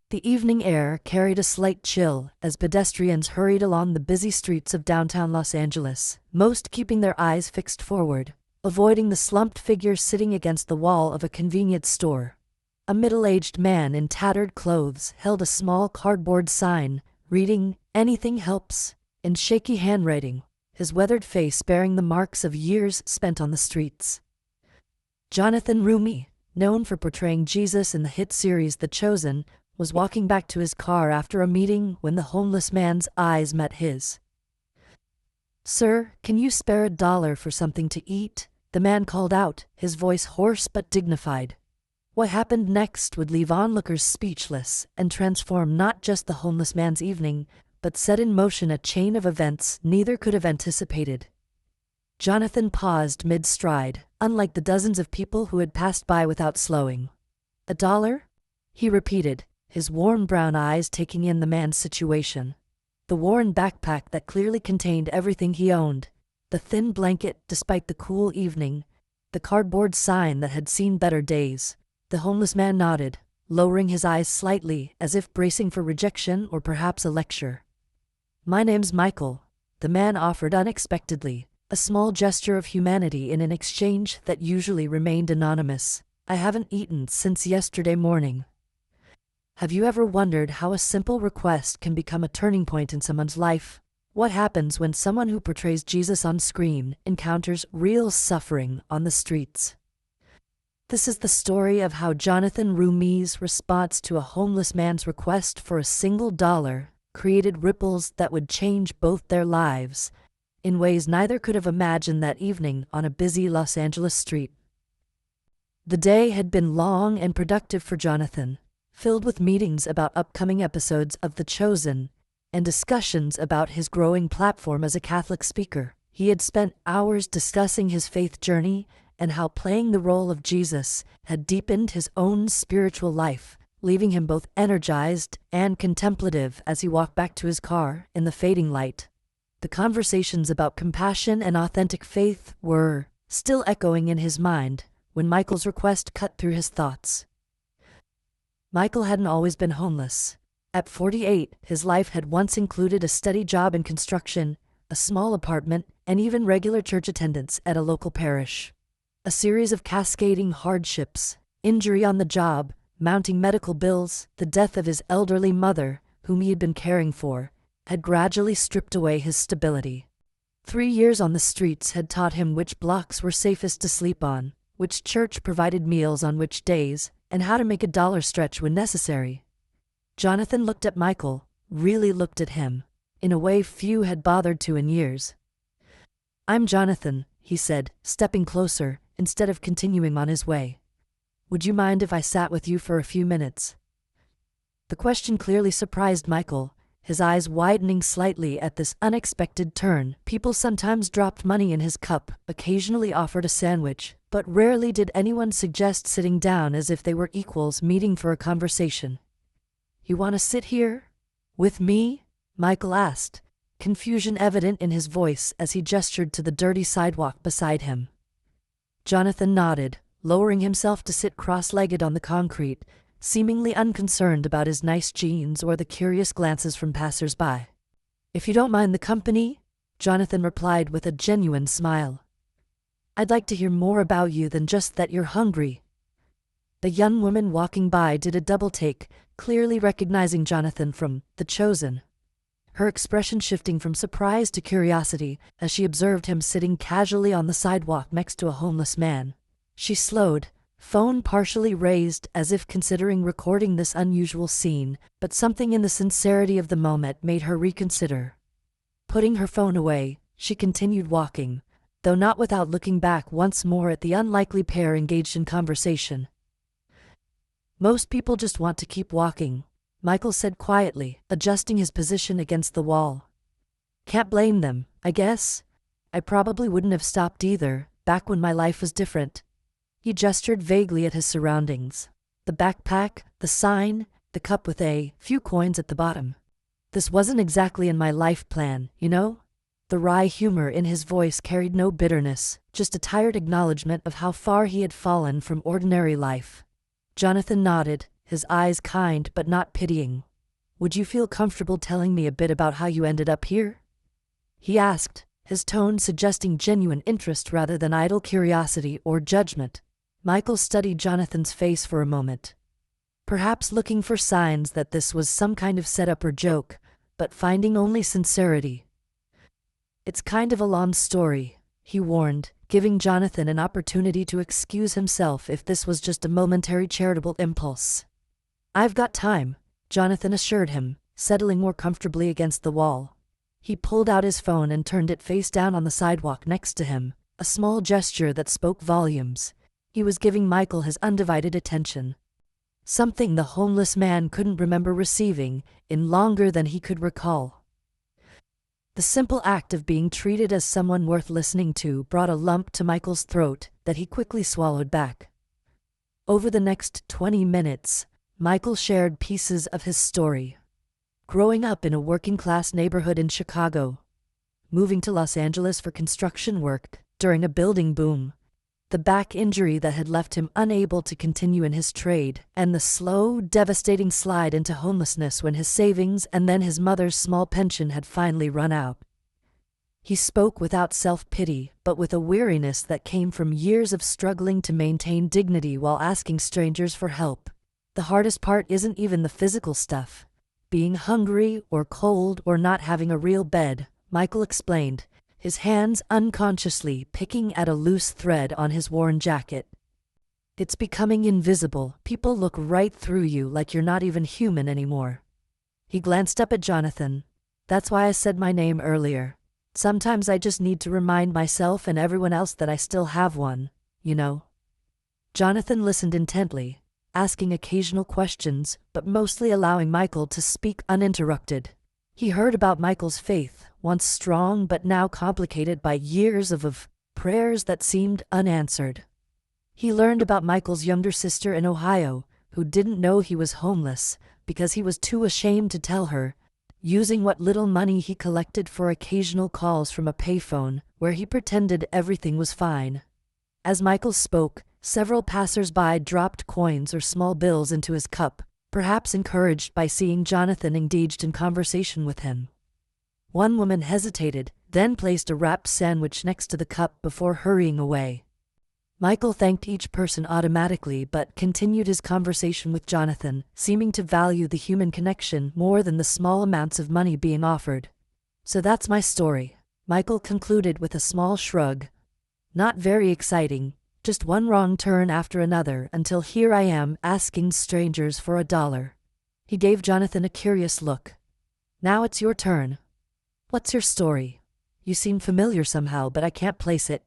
The evening air carried a slight chill as pedestrians hurried along the busy streets of downtown Los Angeles, most keeping their eyes fixed forward, avoiding the slumped figure sitting against the wall of a convenience store. A middle-aged man in tattered clothes held a small cardboard sign, reading, "Anything helps," in shaky handwriting, his weathered face bearing the marks of years spent on the streets. Jonathan Roumie, known for portraying Jesus in the hit series The Chosen, was walking back to his car after a meeting when the homeless man's eyes met his. "Sir, can you spare $1 for something to eat?" the man called out, his voice hoarse but dignified. What happened next would leave onlookers speechless and transform not just the homeless man's evening, but set in motion a chain of events neither could have anticipated. Jonathan paused mid-stride, unlike the dozens of people who had passed by without slowing. "$1?" he repeated, his worn brown eyes taking in the man's situation. The worn backpack that clearly contained everything he owned, the thin blanket despite the cool evening, the cardboard sign that had seen better days. The homeless man nodded, lowering his eyes slightly as if bracing for rejection or perhaps a lecture. "My name's Michael," the man offered unexpectedly, a small gesture of humanity in an exchange that usually remained anonymous. "I haven't eaten since yesterday morning." Have you ever wondered how a simple request can become a turning point in someone's life? What happens when someone who portrays Jesus on screen encounters real suffering on the streets? This is the story of how Jonathan Roumie's response to a homeless man's request for a single dollar created ripples that would change both their lives, in ways neither could have imagined that evening on a busy Los Angeles street. The day had been long and productive for Jonathan, filled with meetings about upcoming episodes of The Chosen and discussions about his growing platform as a Catholic speaker. He had spent hours discussing his faith journey and how playing the role of Jesus had deepened his own spiritual life, leaving him both energized and contemplative as he walked back to his car in the fading light. The conversations about compassion and authentic faith were still echoing in his mind when Michael's request cut through his thoughts. Michael hadn't always been homeless. At 48, his life had once included a steady job in construction, a small apartment, and even regular church attendance at a local parish. A series of cascading hardships, injury on the job, mounting medical bills, the death of his elderly mother, whom he had been caring for, had gradually stripped away his stability. 3 years on the streets had taught him which blocks were safest to sleep on, which church provided meals on which days, and how to make a dollar stretch when necessary. Jonathan looked at Michael, really looked at him, in a way few had bothered to in years. "I'm Jonathan," he said, stepping closer, instead of continuing on his way. "Would you mind if I sat with you for a few minutes?" The question clearly surprised Michael, his eyes widening slightly at this unexpected turn. People sometimes dropped money in his cup, occasionally offered a sandwich, but rarely did anyone suggest sitting down as if they were equals meeting for a conversation. "You want to sit here? With me?" Michael asked, confusion evident in his voice as he gestured to the dirty sidewalk beside him. Jonathan nodded, lowering himself to sit cross-legged on the concrete, seemingly unconcerned about his nice jeans or the curious glances from passers-by. "If you don't mind the company," Jonathan replied with a genuine smile. "I'd like to hear more about you than just that you're hungry." The young woman walking by did a double-take, clearly recognizing Jonathan from The Chosen, her expression shifting from surprise to curiosity as she observed him sitting casually on the sidewalk next to a homeless man. She slowed, phone partially raised as if considering recording this unusual scene, but something in the sincerity of the moment made her reconsider. Putting her phone away, she continued walking, though not without looking back once more at the unlikely pair engaged in conversation. "Most people just want to keep walking," Michael said quietly, adjusting his position against the wall. "Can't blame them, I guess. I probably wouldn't have stopped either, back when my life was different." He gestured vaguely at his surroundings. The backpack, the sign, the cup with a few coins at the bottom. "This wasn't exactly in my life plan, you know?" The wry humor in his voice carried no bitterness, just a tired acknowledgement of how far he had fallen from ordinary life. Jonathan nodded, his eyes kind but not pitying. "Would you feel comfortable telling me a bit about how you ended up here?" he asked, his tone suggesting genuine interest rather than idle curiosity or judgment. Michael studied Jonathan's face for a moment, perhaps looking for signs that this was some kind of setup or joke, but finding only sincerity. "It's kind of a long story," he warned, giving Jonathan an opportunity to excuse himself if this was just a momentary charitable impulse. "I've got time," Jonathan assured him, settling more comfortably against the wall. He pulled out his phone and turned it face down on the sidewalk next to him, a small gesture that spoke volumes. He was giving Michael his undivided attention, something the homeless man couldn't remember receiving in longer than he could recall. The simple act of being treated as someone worth listening to brought a lump to Michael's throat that he quickly swallowed back. Over the next 20 minutes, Michael shared pieces of his story. Growing up in a working-class neighborhood in Chicago, moving to Los Angeles for construction work during a building boom, the back injury that had left him unable to continue in his trade, and the slow, devastating slide into homelessness when his savings and then his mother's small pension had finally run out. He spoke without self-pity, but with a weariness that came from years of struggling to maintain dignity while asking strangers for help. The hardest part isn't even the physical stuff. Being hungry or cold or not having a real bed, Michael explained, his hands unconsciously picking at a loose thread on his worn jacket. "It's becoming invisible. People look right through you like you're not even human anymore." He glanced up at Jonathan. "That's why I said my name earlier. Sometimes I just need to remind myself and everyone else that I still have one, you know." Jonathan listened intently, asking occasional questions, but mostly allowing Michael to speak uninterrupted. He heard about Michael's faith, once strong but now complicated by years of prayers that seemed unanswered. He learned about Michael's younger sister in Ohio, who didn't know he was homeless because he was too ashamed to tell her, using what little money he collected for occasional calls from a payphone where he pretended everything was fine. As Michael spoke, several passers-by dropped coins or small bills into his cup, perhaps encouraged by seeing Jonathan engaged in conversation with him. One woman hesitated, then placed a wrapped sandwich next to the cup before hurrying away. Michael thanked each person automatically but continued his conversation with Jonathan, seeming to value the human connection more than the small amounts of money being offered. "So that's my story," Michael concluded with a small shrug. "Not very exciting. Just one wrong turn after another until here I am asking strangers for $1. He gave Jonathan a curious look. "Now it's your turn. What's your story? You seem familiar somehow, but I can't place it."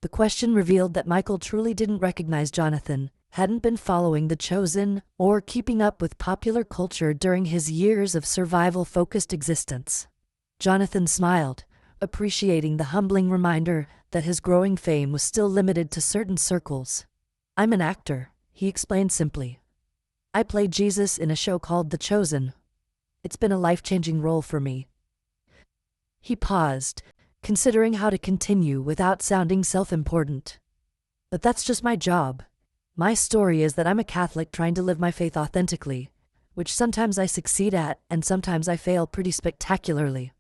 The question revealed that Michael truly didn't recognize Jonathan, hadn't been following The Chosen or keeping up with popular culture during his years of survival-focused existence. Jonathan smiled, appreciating the humbling reminder that his growing fame was still limited to certain circles. "I'm an actor," he explained simply. "I play Jesus in a show called The Chosen. It's been a life-changing role for me." He paused, considering how to continue without sounding self-important. "But that's just my job. My story is that I'm a Catholic trying to live my faith authentically, which sometimes I succeed at and sometimes I fail pretty spectacularly."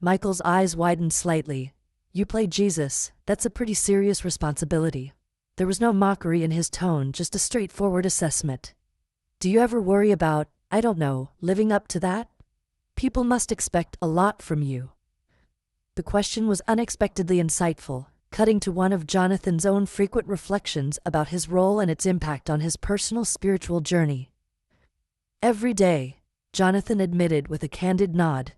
Michael's eyes widened slightly. "You play Jesus, that's a pretty serious responsibility." There was no mockery in his tone, just a straightforward assessment. "Do you ever worry about, I don't know, living up to that? People must expect a lot from you." The question was unexpectedly insightful, cutting to one of Jonathan's own frequent reflections about his role and its impact on his personal spiritual journey. "Every day," Jonathan admitted with a candid nod.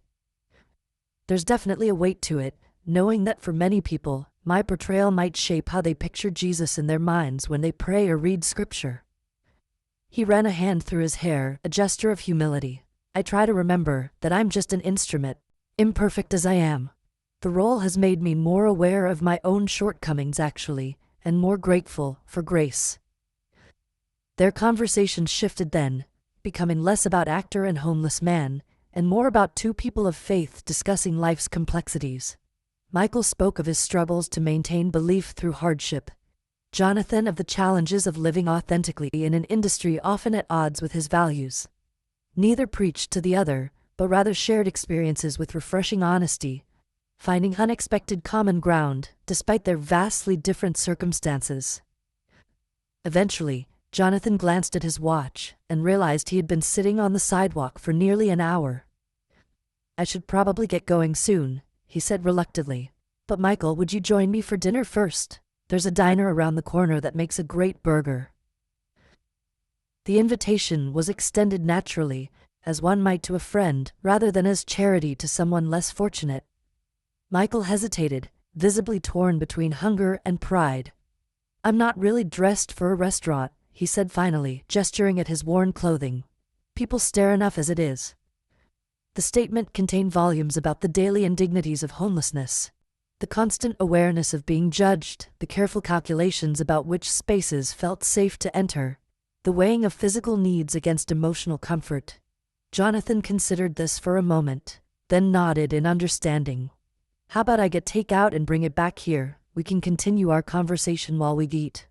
"There's definitely a weight to it, knowing that for many people, my portrayal might shape how they picture Jesus in their minds when they pray or read scripture." He ran a hand through his hair, a gesture of humility. "I try to remember that I'm just an instrument, imperfect as I am. The role has made me more aware of my own shortcomings, actually, and more grateful for grace." Their conversation shifted then, becoming less about actor and homeless man, and more about two people of faith discussing life's complexities. Michael spoke of his struggles to maintain belief through hardship, Jonathan of the challenges of living authentically in an industry often at odds with his values. Neither preached to the other, but rather shared experiences with refreshing honesty, finding unexpected common ground despite their vastly different circumstances. Eventually, Jonathan glanced at his watch and realized he had been sitting on the sidewalk for nearly an hour. "I should probably get going soon," he said reluctantly. "But Michael, would you join me for dinner first? There's a diner around the corner that makes a great burger." The invitation was extended naturally, as one might to a friend, rather than as charity to someone less fortunate. Michael hesitated, visibly torn between hunger and pride. "I'm not really dressed for a restaurant," he said finally, gesturing at his worn clothing. "People stare enough as it is." The statement contained volumes about the daily indignities of homelessness. The constant awareness of being judged, the careful calculations about which spaces felt safe to enter, the weighing of physical needs against emotional comfort. Jonathan considered this for a moment, then nodded in understanding. "How about I get takeout and bring it back here? We can continue our conversation while we eat."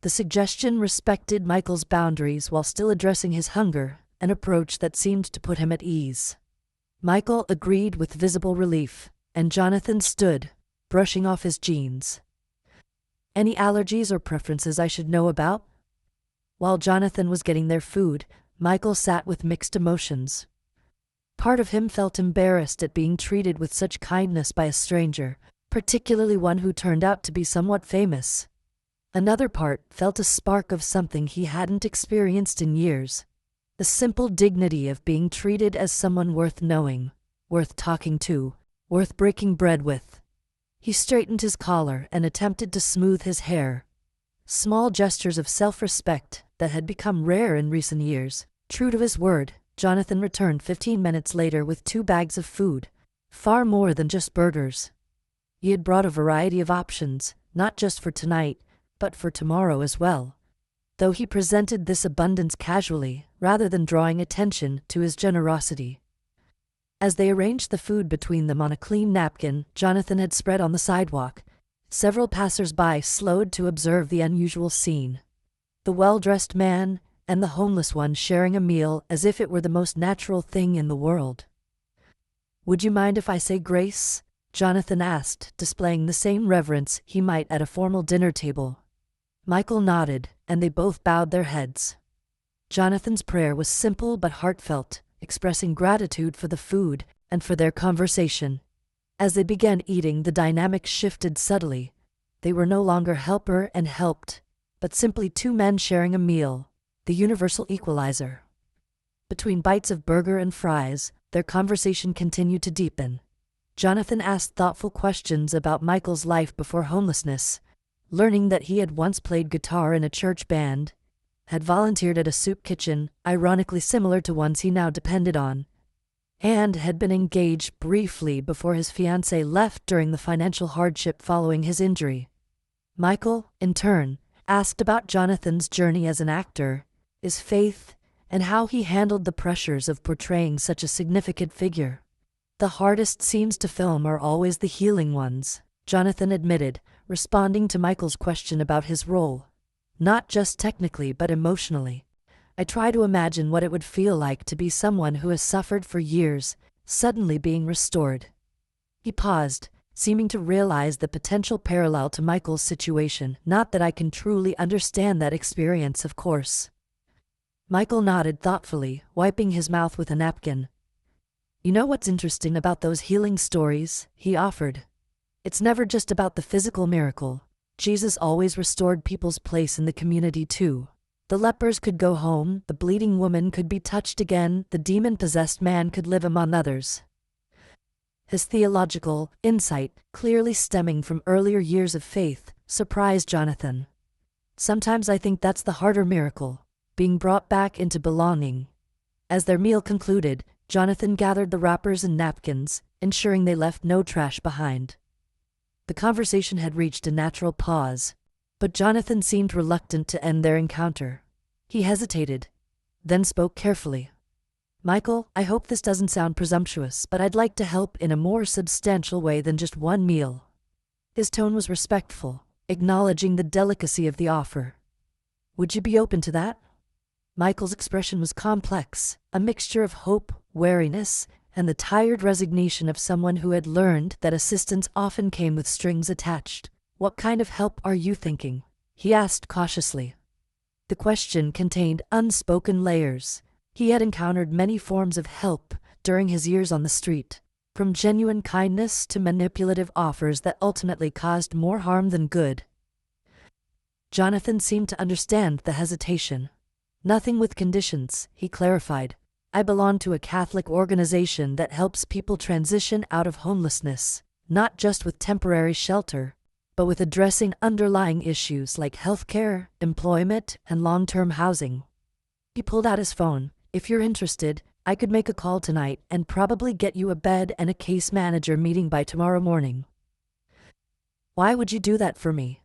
The suggestion respected Michael's boundaries while still addressing his hunger, an approach that seemed to put him at ease. Michael agreed with visible relief, and Jonathan stood, brushing off his jeans. "Any allergies or preferences I should know about?" While Jonathan was getting their food, Michael sat with mixed emotions. Part of him felt embarrassed at being treated with such kindness by a stranger, particularly one who turned out to be somewhat famous. Another part felt a spark of something he hadn't experienced in years. The simple dignity of being treated as someone worth knowing, worth talking to, worth breaking bread with. He straightened his collar and attempted to smooth his hair. Small gestures of self-respect that had become rare in recent years. True to his word, Jonathan returned 15 minutes later with 2 bags of food, far more than just burgers. He had brought a variety of options, not just for tonight, but for tomorrow as well. Though he presented this abundance casually, rather than drawing attention to his generosity. As they arranged the food between them on a clean napkin Jonathan had spread on the sidewalk, several passers-by slowed to observe the unusual scene. The well-dressed man and the homeless one sharing a meal as if it were the most natural thing in the world. "Would you mind if I say grace?" Jonathan asked, displaying the same reverence he might at a formal dinner table. Michael nodded, and they both bowed their heads. Jonathan's prayer was simple but heartfelt, expressing gratitude for the food and for their conversation. As they began eating, the dynamic shifted subtly. They were no longer helper and helped, but simply 2 men sharing a meal, the universal equalizer. Between bites of burger and fries, their conversation continued to deepen. Jonathan asked thoughtful questions about Michael's life before homelessness, learning that he had once played guitar in a church band, had volunteered at a soup kitchen, ironically similar to ones he now depended on, and had been engaged briefly before his fiancée left during the financial hardship following his injury. Michael, in turn, asked about Jonathan's journey as an actor, his faith, and how he handled the pressures of portraying such a significant figure. "The hardest scenes to film are always the healing ones," Jonathan admitted, responding to Michael's question about his role. "Not just technically but emotionally. I try to imagine what it would feel like to be someone who has suffered for years, suddenly being restored." He paused, seeming to realize the potential parallel to Michael's situation. "Not that I can truly understand that experience, of course." Michael nodded thoughtfully, wiping his mouth with a napkin. "You know what's interesting about those healing stories?" he offered. "It's never just about the physical miracle. Jesus always restored people's place in the community too. The lepers could go home, the bleeding woman could be touched again, the demon-possessed man could live among others." His theological insight, clearly stemming from earlier years of faith, surprised Jonathan. "Sometimes I think that's the harder miracle, being brought back into belonging." As their meal concluded, Jonathan gathered the wrappers and napkins, ensuring they left no trash behind. The conversation had reached a natural pause, but Jonathan seemed reluctant to end their encounter. He hesitated, then spoke carefully. "Michael, I hope this doesn't sound presumptuous, but I'd like to help in a more substantial way than just one meal." His tone was respectful, acknowledging the delicacy of the offer. "Would you be open to that?" Michael's expression was complex, a mixture of hope, wariness, and the tired resignation of someone who had learned that assistance often came with strings attached. "What kind of help are you thinking?" he asked cautiously. The question contained unspoken layers. He had encountered many forms of help during his years on the street, from genuine kindness to manipulative offers that ultimately caused more harm than good. Jonathan seemed to understand the hesitation. "Nothing with conditions," he clarified. "I belong to a Catholic organization that helps people transition out of homelessness, not just with temporary shelter, but with addressing underlying issues like healthcare, employment, and long-term housing." He pulled out his phone. "If you're interested, I could make a call tonight and probably get you a bed and a case manager meeting by tomorrow morning." "Why would you do that for me?"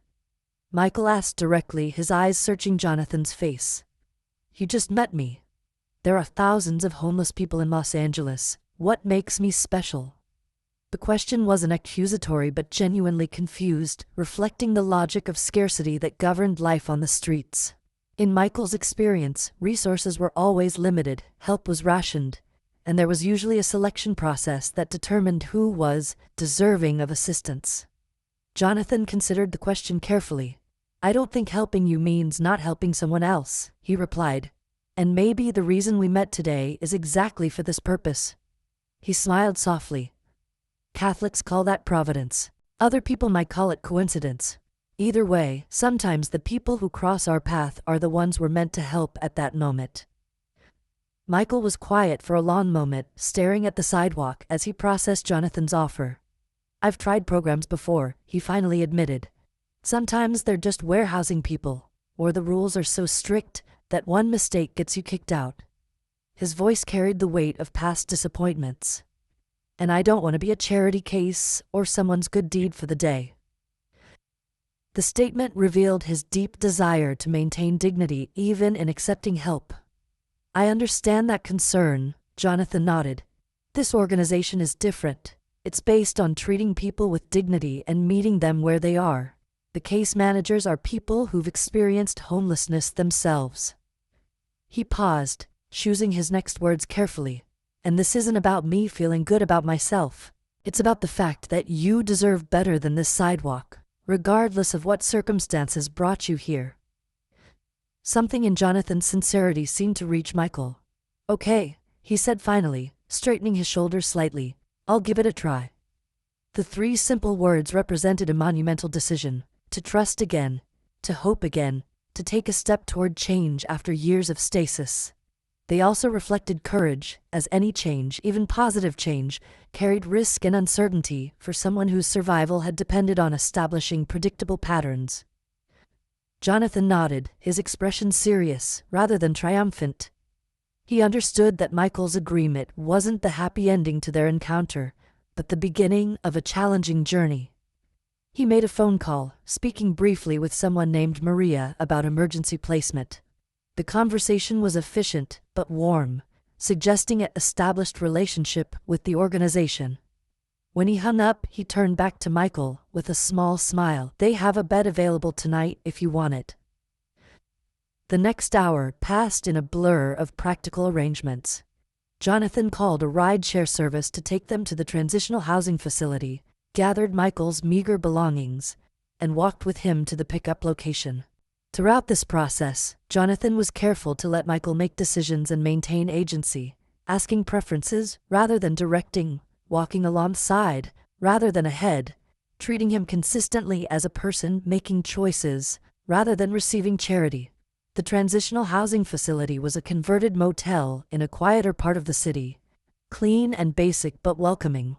Michael asked directly, his eyes searching Jonathan's face. "You just met me. There are thousands of homeless people in Los Angeles. What makes me special?" The question wasn't accusatory but genuinely confused, reflecting the logic of scarcity that governed life on the streets. In Michael's experience, resources were always limited, help was rationed, and there was usually a selection process that determined who was deserving of assistance. Jonathan considered the question carefully. "I don't think helping you means not helping someone else," he replied. "And maybe the reason we met today is exactly for this purpose." He smiled softly. "Catholics call that providence. Other people might call it coincidence. Either way, sometimes the people who cross our path are the ones we're meant to help at that moment." Michael was quiet for a long moment, staring at the sidewalk as he processed Jonathan's offer. "I've tried programs before," he finally admitted. "Sometimes they're just warehousing people, or the rules are so strict that one mistake gets you kicked out." His voice carried the weight of past disappointments. "And I don't want to be a charity case or someone's good deed for the day." The statement revealed his deep desire to maintain dignity even in accepting help. "I understand that concern," Jonathan nodded. "This organization is different. It's based on treating people with dignity and meeting them where they are. The case managers are people who've experienced homelessness themselves." He paused, choosing his next words carefully. "And this isn't about me feeling good about myself. It's about the fact that you deserve better than this sidewalk, regardless of what circumstances brought you here." Something in Jonathan's sincerity seemed to reach Michael. "Okay," he said finally, straightening his shoulders slightly. "I'll give it a try." The three simple words represented a monumental decision: to trust again, to hope again, to take a step toward change after years of stasis. They also reflected courage, as any change, even positive change, carried risk and uncertainty for someone whose survival had depended on establishing predictable patterns. Jonathan nodded, his expression serious rather than triumphant. He understood that Michael's agreement wasn't the happy ending to their encounter, but the beginning of a challenging journey. He made a phone call, speaking briefly with someone named Maria about emergency placement. The conversation was efficient but warm, suggesting an established relationship with the organization. When he hung up, he turned back to Michael with a small smile. "They have a bed available tonight if you want it." The next hour passed in a blur of practical arrangements. Jonathan called a ride-share service to take them to the transitional housing facility, gathered Michael's meager belongings, and walked with him to the pickup location. Throughout this process, Jonathan was careful to let Michael make decisions and maintain agency, asking preferences rather than directing, walking alongside rather than ahead, treating him consistently as a person making choices rather than receiving charity. The transitional housing facility was a converted motel in a quieter part of the city, clean and basic but welcoming.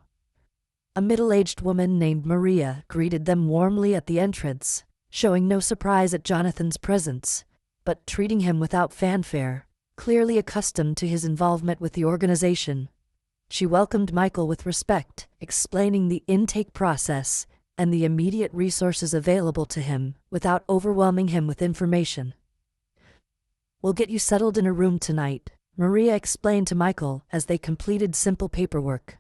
A middle-aged woman named Maria greeted them warmly at the entrance, showing no surprise at Jonathan's presence, but treating him without fanfare, clearly accustomed to his involvement with the organization. She welcomed Michael with respect, explaining the intake process and the immediate resources available to him without overwhelming him with information. "We'll get you settled in a room tonight," Maria explained to Michael as they completed simple paperwork.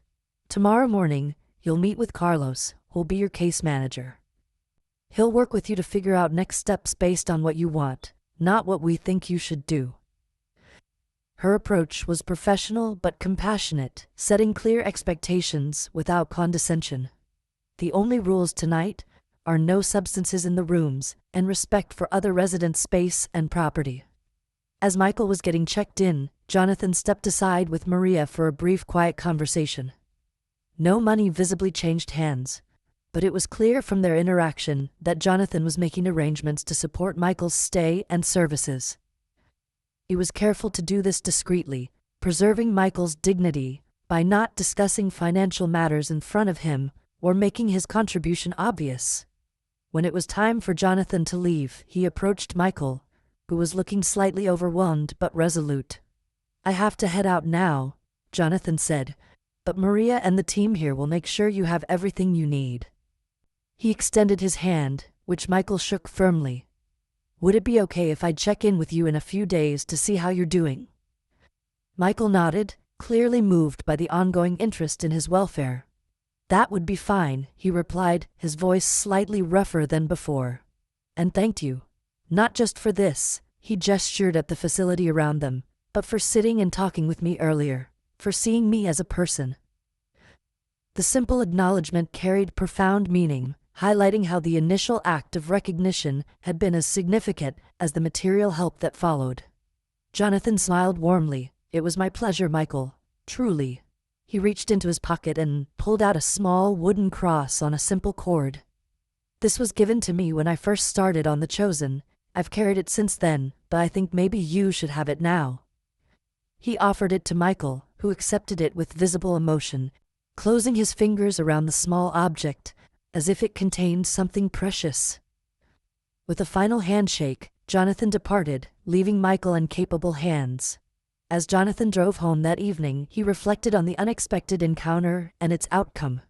"Tomorrow morning, you'll meet with Carlos, who'll be your case manager." He'll work with you to figure out next steps based on what you want, not what we think you should do. Her approach was professional but compassionate, setting clear expectations without condescension. The only rules tonight are no substances in the rooms and respect for other residents' space and property. As Michael was getting checked in, Jonathan stepped aside with Maria for a brief quiet conversation. No money visibly changed hands, but it was clear from their interaction that Jonathan was making arrangements to support Michael's stay and services. He was careful to do this discreetly, preserving Michael's dignity by not discussing financial matters in front of him or making his contribution obvious. When it was time for Jonathan to leave, he approached Michael, who was looking slightly overwhelmed but resolute. "I have to head out now," Jonathan said, "but Maria and the team here will make sure you have everything you need." He extended his hand, which Michael shook firmly. "Would it be okay if I check in with you in a few days to see how you're doing?" Michael nodded, clearly moved by the ongoing interest in his welfare. "That would be fine," he replied, his voice slightly rougher than before. "And thanked you. Not just for this," he gestured at the facility around them, "but for sitting and talking with me earlier, for seeing me as a person." The simple acknowledgement carried profound meaning, highlighting how the initial act of recognition had been as significant as the material help that followed. Jonathan smiled warmly. "It was my pleasure, Michael. Truly." He reached into his pocket and pulled out a small wooden cross on a simple cord. "This was given to me when I first started on The Chosen. I've carried it since then, but I think maybe you should have it now." He offered it to Michael, who accepted it with visible emotion, closing his fingers around the small object, as if it contained something precious. With a final handshake, Jonathan departed, leaving Michael in capable hands. As Jonathan drove home that evening, he reflected on the unexpected encounter and its outcome.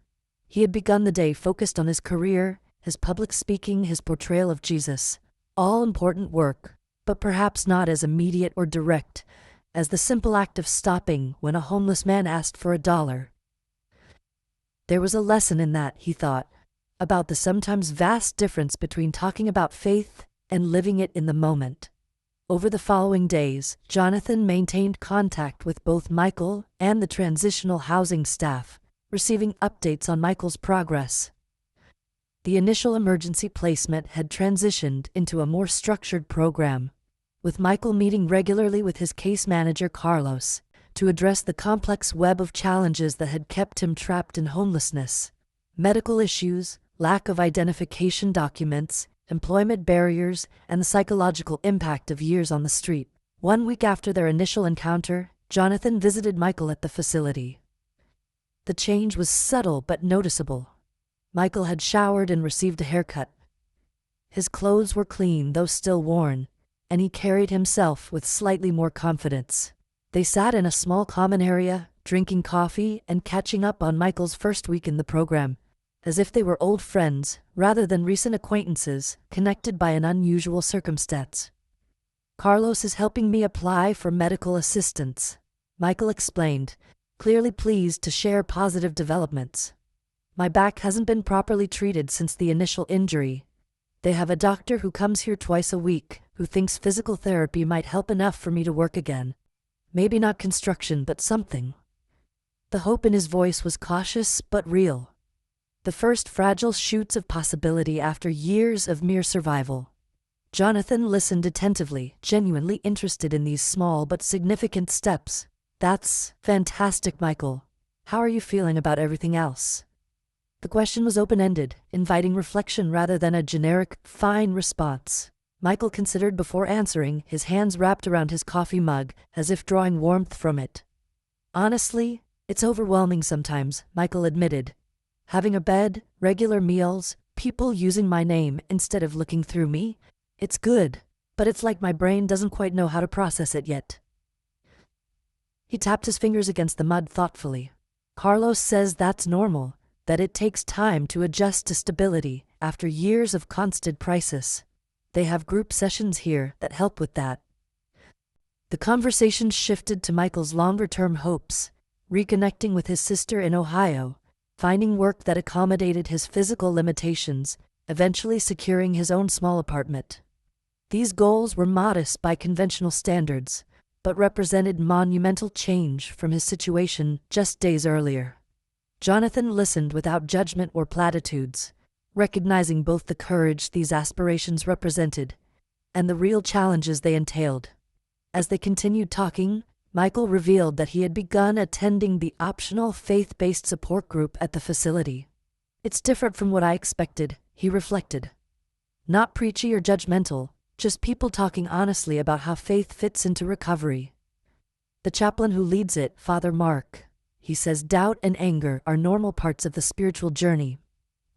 He had begun the day focused on his career, his public speaking, his portrayal of Jesus, all important work, but perhaps not as immediate or direct as the simple act of stopping when a homeless man asked for $1. There was a lesson in that, he thought, about the sometimes vast difference between talking about faith and living it in the moment. Over the following days, Jonathan maintained contact with both Michael and the transitional housing staff, receiving updates on Michael's progress. The initial emergency placement had transitioned into a more structured program, with Michael meeting regularly with his case manager Carlos to address the complex web of challenges that had kept him trapped in homelessness. Medical issues, lack of identification documents, employment barriers, and the psychological impact of years on the street. 1 week after their initial encounter, Jonathan visited Michael at the facility. The change was subtle but noticeable. Michael had showered and received a haircut. His clothes were clean, though still worn, and he carried himself with slightly more confidence. They sat in a small common area, drinking coffee and catching up on Michael's first week in the program, as if they were old friends rather than recent acquaintances connected by an unusual circumstance. "Carlos is helping me apply for medical assistance," Michael explained, clearly pleased to share positive developments. "My back hasn't been properly treated since the initial injury. They have a doctor who comes here twice a week who thinks physical therapy might help enough for me to work again. Maybe not construction, but something." The hope in his voice was cautious but real. The first fragile shoots of possibility after years of mere survival. Jonathan listened attentively, genuinely interested in these small but significant steps. "That's fantastic, Michael. How are you feeling about everything else?" The question was open-ended, inviting reflection rather than a generic, fine response. Michael considered before answering, his hands wrapped around his coffee mug, as if drawing warmth from it. "Honestly, it's overwhelming sometimes," Michael admitted. "Having a bed, regular meals, people using my name instead of looking through me, it's good, but it's like my brain doesn't quite know how to process it yet." He tapped his fingers against the mud thoughtfully. "Carlos says that's normal, that it takes time to adjust to stability after years of constant crisis. They have group sessions here that help with that." The conversation shifted to Michael's longer-term hopes, reconnecting with his sister in Ohio, finding work that accommodated his physical limitations, eventually securing his own small apartment. These goals were modest by conventional standards, but represented monumental change from his situation just days earlier. Jonathan listened without judgment or platitudes, recognizing both the courage these aspirations represented and the real challenges they entailed. As they continued talking, Michael revealed that he had begun attending the optional faith-based support group at the facility. "It's different from what I expected," he reflected. "Not preachy or judgmental, just people talking honestly about how faith fits into recovery." The chaplain who leads it, Father Mark, he says doubt and anger are normal parts of the spiritual journey,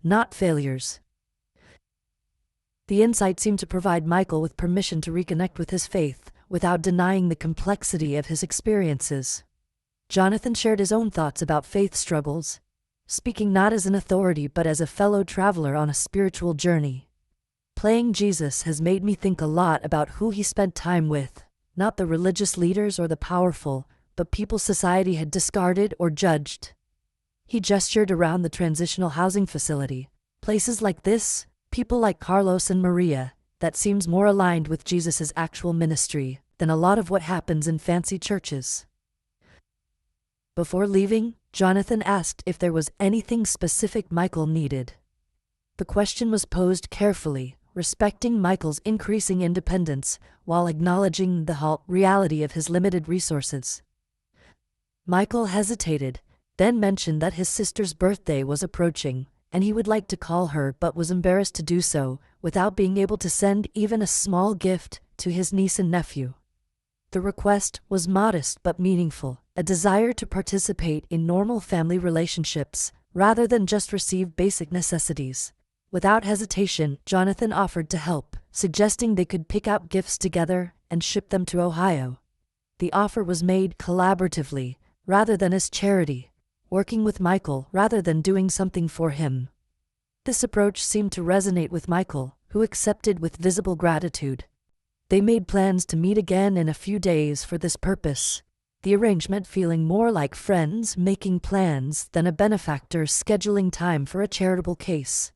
not failures. The insight seemed to provide Michael with permission to reconnect with his faith without denying the complexity of his experiences. Jonathan shared his own thoughts about faith struggles, speaking not as an authority but as a fellow traveler on a spiritual journey. "Playing Jesus has made me think a lot about who he spent time with, not the religious leaders or the powerful, but people society had discarded or judged." He gestured around the transitional housing facility. "Places like this, people like Carlos and Maria, that seems more aligned with Jesus' actual ministry than a lot of what happens in fancy churches." Before leaving, Jonathan asked if there was anything specific Michael needed. The question was posed carefully, respecting Michael's increasing independence while acknowledging the reality of his limited resources. Michael hesitated, then mentioned that his sister's birthday was approaching, and he would like to call her but was embarrassed to do so without being able to send even a small gift to his niece and nephew. The request was modest but meaningful, a desire to participate in normal family relationships rather than just receive basic necessities. Without hesitation, Jonathan offered to help, suggesting they could pick out gifts together and ship them to Ohio. The offer was made collaboratively, rather than as charity, working with Michael rather than doing something for him. This approach seemed to resonate with Michael, who accepted with visible gratitude. They made plans to meet again in a few days for this purpose, the arrangement feeling more like friends making plans than a benefactor scheduling time for a charitable case.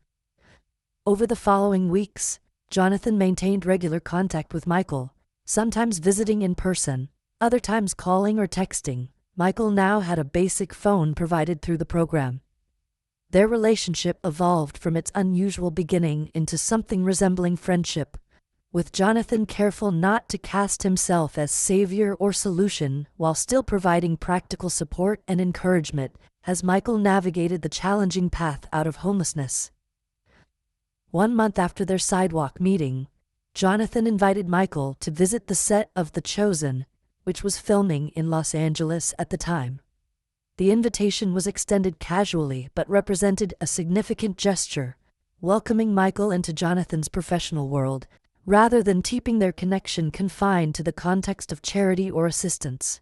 Over the following weeks, Jonathan maintained regular contact with Michael, sometimes visiting in person, other times calling or texting. Michael now had a basic phone provided through the program. Their relationship evolved from its unusual beginning into something resembling friendship, with Jonathan careful not to cast himself as savior or solution while still providing practical support and encouragement as Michael navigated the challenging path out of homelessness. 1 month after their sidewalk meeting, Jonathan invited Michael to visit the set of The Chosen, which was filming in Los Angeles at the time. The invitation was extended casually but represented a significant gesture, welcoming Michael into Jonathan's professional world, rather than keeping their connection confined to the context of charity or assistance.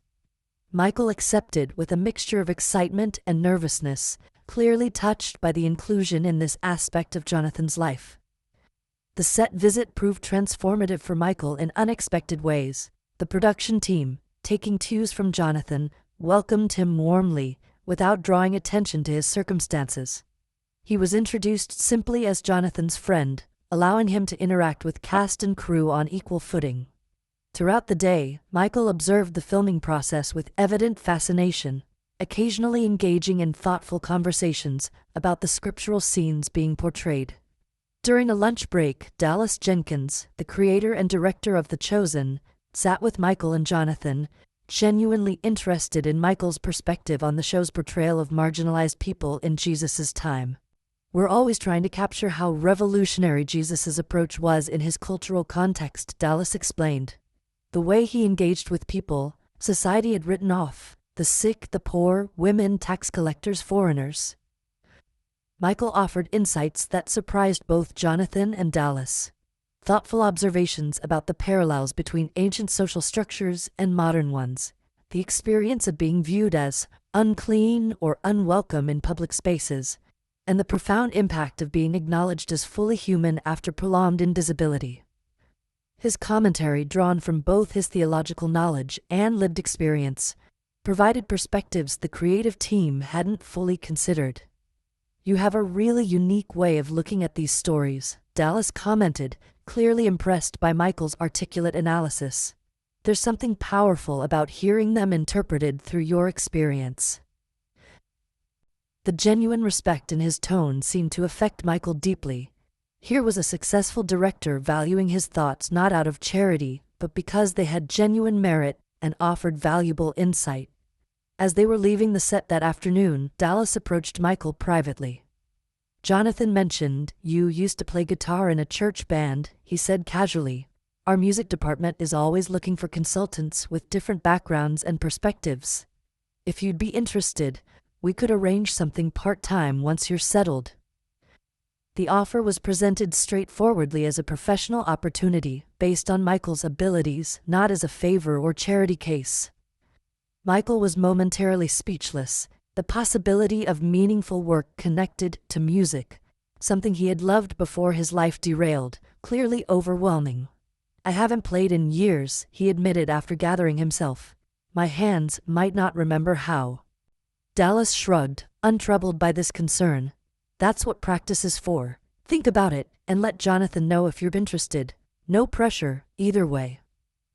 Michael accepted with a mixture of excitement and nervousness, clearly touched by the inclusion in this aspect of Jonathan's life. The set visit proved transformative for Michael in unexpected ways. The production team, taking cues from Jonathan, welcomed him warmly, without drawing attention to his circumstances. He was introduced simply as Jonathan's friend, allowing him to interact with cast and crew on equal footing. Throughout the day, Michael observed the filming process with evident fascination, occasionally engaging in thoughtful conversations about the scriptural scenes being portrayed. During a lunch break, Dallas Jenkins, the creator and director of The Chosen, sat with Michael and Jonathan, genuinely interested in Michael's perspective on the show's portrayal of marginalized people in Jesus' time. "We're always trying to capture how revolutionary Jesus' approach was in his cultural context," Dallas explained. "The way he engaged with people society had written off, the sick, the poor, women, tax collectors, foreigners." Michael offered insights that surprised both Jonathan and Dallas. Thoughtful observations about the parallels between ancient social structures and modern ones, the experience of being viewed as unclean or unwelcome in public spaces, and the profound impact of being acknowledged as fully human after prolonged invisibility. His commentary, drawn from both his theological knowledge and lived experience, provided perspectives the creative team hadn't fully considered. You have a really unique way of looking at these stories, Dallas commented, clearly impressed by Michael's articulate analysis. There's something powerful about hearing them interpreted through your experience. The genuine respect in his tone seemed to affect Michael deeply. Here was a successful director valuing his thoughts not out of charity, but because they had genuine merit and offered valuable insight. As they were leaving the set that afternoon, Dallas approached Michael privately. "Jonathan mentioned you used to play guitar in a church band," he said casually. "Our music department is always looking for consultants with different backgrounds and perspectives. If you'd be interested, we could arrange something part-time once you're settled." The offer was presented straightforwardly as a professional opportunity based on Michael's abilities, not as a favor or charity case. Michael was momentarily speechless. The possibility of meaningful work connected to music, something he had loved before his life derailed, clearly overwhelming. "I haven't played in years," he admitted after gathering himself. "My hands might not remember how." Dallas shrugged, untroubled by this concern. "That's what practice is for. Think about it, and let Jonathan know if you're interested. No pressure, either way."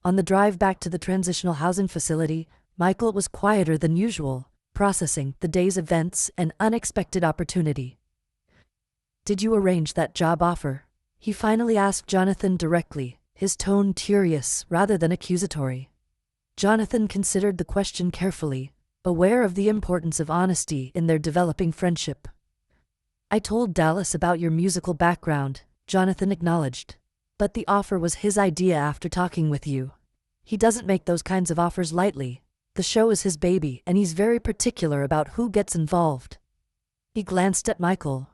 On the drive back to the transitional housing facility, Michael was quieter than usual, processing the day's events and unexpected opportunity. "Did you arrange that job offer?" he finally asked Jonathan directly, his tone curious rather than accusatory. Jonathan considered the question carefully, aware of the importance of honesty in their developing friendship. "I told Dallas about your musical background," Jonathan acknowledged. "But the offer was his idea after talking with you. He doesn't make those kinds of offers lightly. The show is his baby, and he's very particular about who gets involved." He glanced at Michael.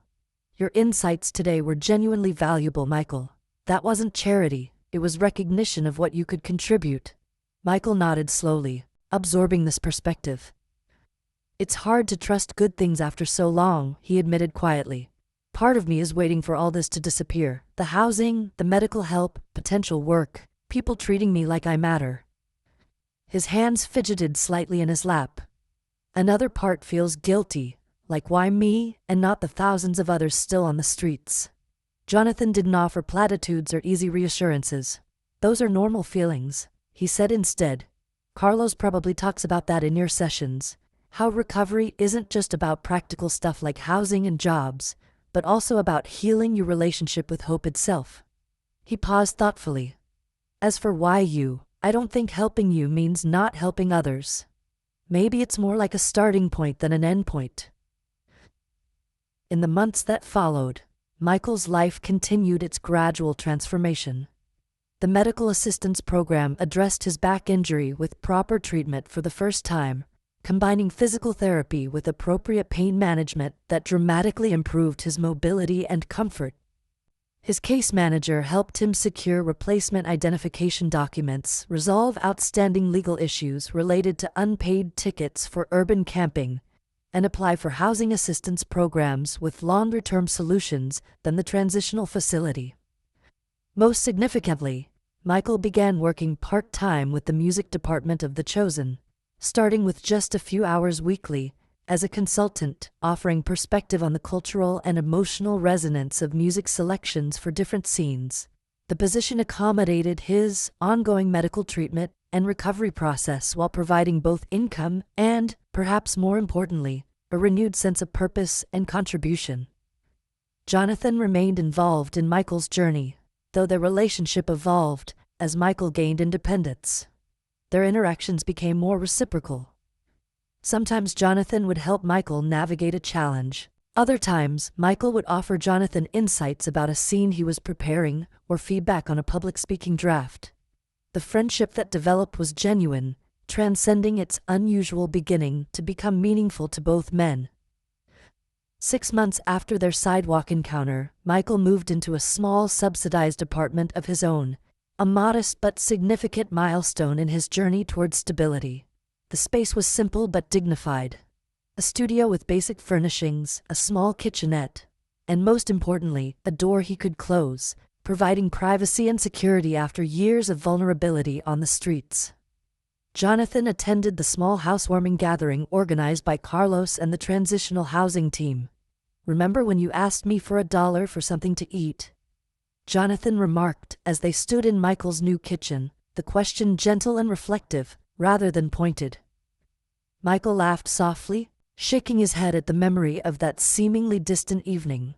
"Your insights today were genuinely valuable, Michael. That wasn't charity, it was recognition of what you could contribute." Michael nodded slowly, absorbing this perspective. "It's hard to trust good things after so long," he admitted quietly. "Part of me is waiting for all this to disappear. The housing, the medical help, potential work, people treating me like I matter." His hands fidgeted slightly in his lap. "Another part feels guilty, like why me and not the thousands of others still on the streets." Jonathan didn't offer platitudes or easy reassurances. "Those are normal feelings," he said instead. "Carlos probably talks about that in your sessions. How recovery isn't just about practical stuff like housing and jobs, but also about healing your relationship with hope itself." He paused thoughtfully. "As for why you, I don't think helping you means not helping others. Maybe it's more like a starting point than an end point." In the months that followed, Michael's life continued its gradual transformation. The medical assistance program addressed his back injury with proper treatment for the first time, combining physical therapy with appropriate pain management that dramatically improved his mobility and comfort. His case manager helped him secure replacement identification documents, resolve outstanding legal issues related to unpaid tickets for urban camping, and apply for housing assistance programs with longer-term solutions than the transitional facility. Most significantly, Michael began working part-time with the music department of The Chosen, starting with just a few hours weekly, as a consultant, offering perspective on the cultural and emotional resonance of music selections for different scenes. The position accommodated his ongoing medical treatment and recovery process while providing both income and, perhaps more importantly, a renewed sense of purpose and contribution. Jonathan remained involved in Michael's journey, though their relationship evolved as Michael gained independence. Their interactions became more reciprocal. Sometimes Jonathan would help Michael navigate a challenge. Other times, Michael would offer Jonathan insights about a scene he was preparing or feedback on a public speaking draft. The friendship that developed was genuine, transcending its unusual beginning to become meaningful to both men. 6 months after their sidewalk encounter, Michael moved into a small subsidized apartment of his own, a modest but significant milestone in his journey towards stability. The space was simple but dignified. A studio with basic furnishings, a small kitchenette, and most importantly, a door he could close, providing privacy and security after years of vulnerability on the streets. Jonathan attended the small housewarming gathering organized by Carlos and the transitional housing team. Remember when you asked me for $1 for something to eat?" Jonathan remarked as they stood in Michael's new kitchen, the question gentle and reflective, rather than pointed. Michael laughed softly, shaking his head at the memory of that seemingly distant evening.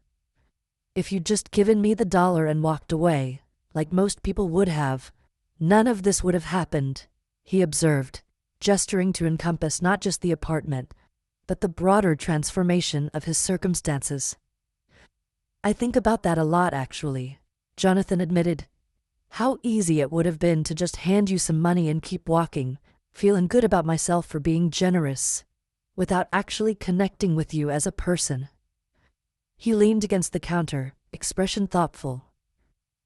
"If you'd just given me the dollar and walked away, like most people would have, none of this would have happened," he observed, gesturing to encompass not just the apartment, but the broader transformation of his circumstances. "I think about that a lot, actually," Jonathan admitted. "How easy it would have been to just hand you some money and keep walking, feeling good about myself for being generous, without actually connecting with you as a person." He leaned against the counter, expression thoughtful.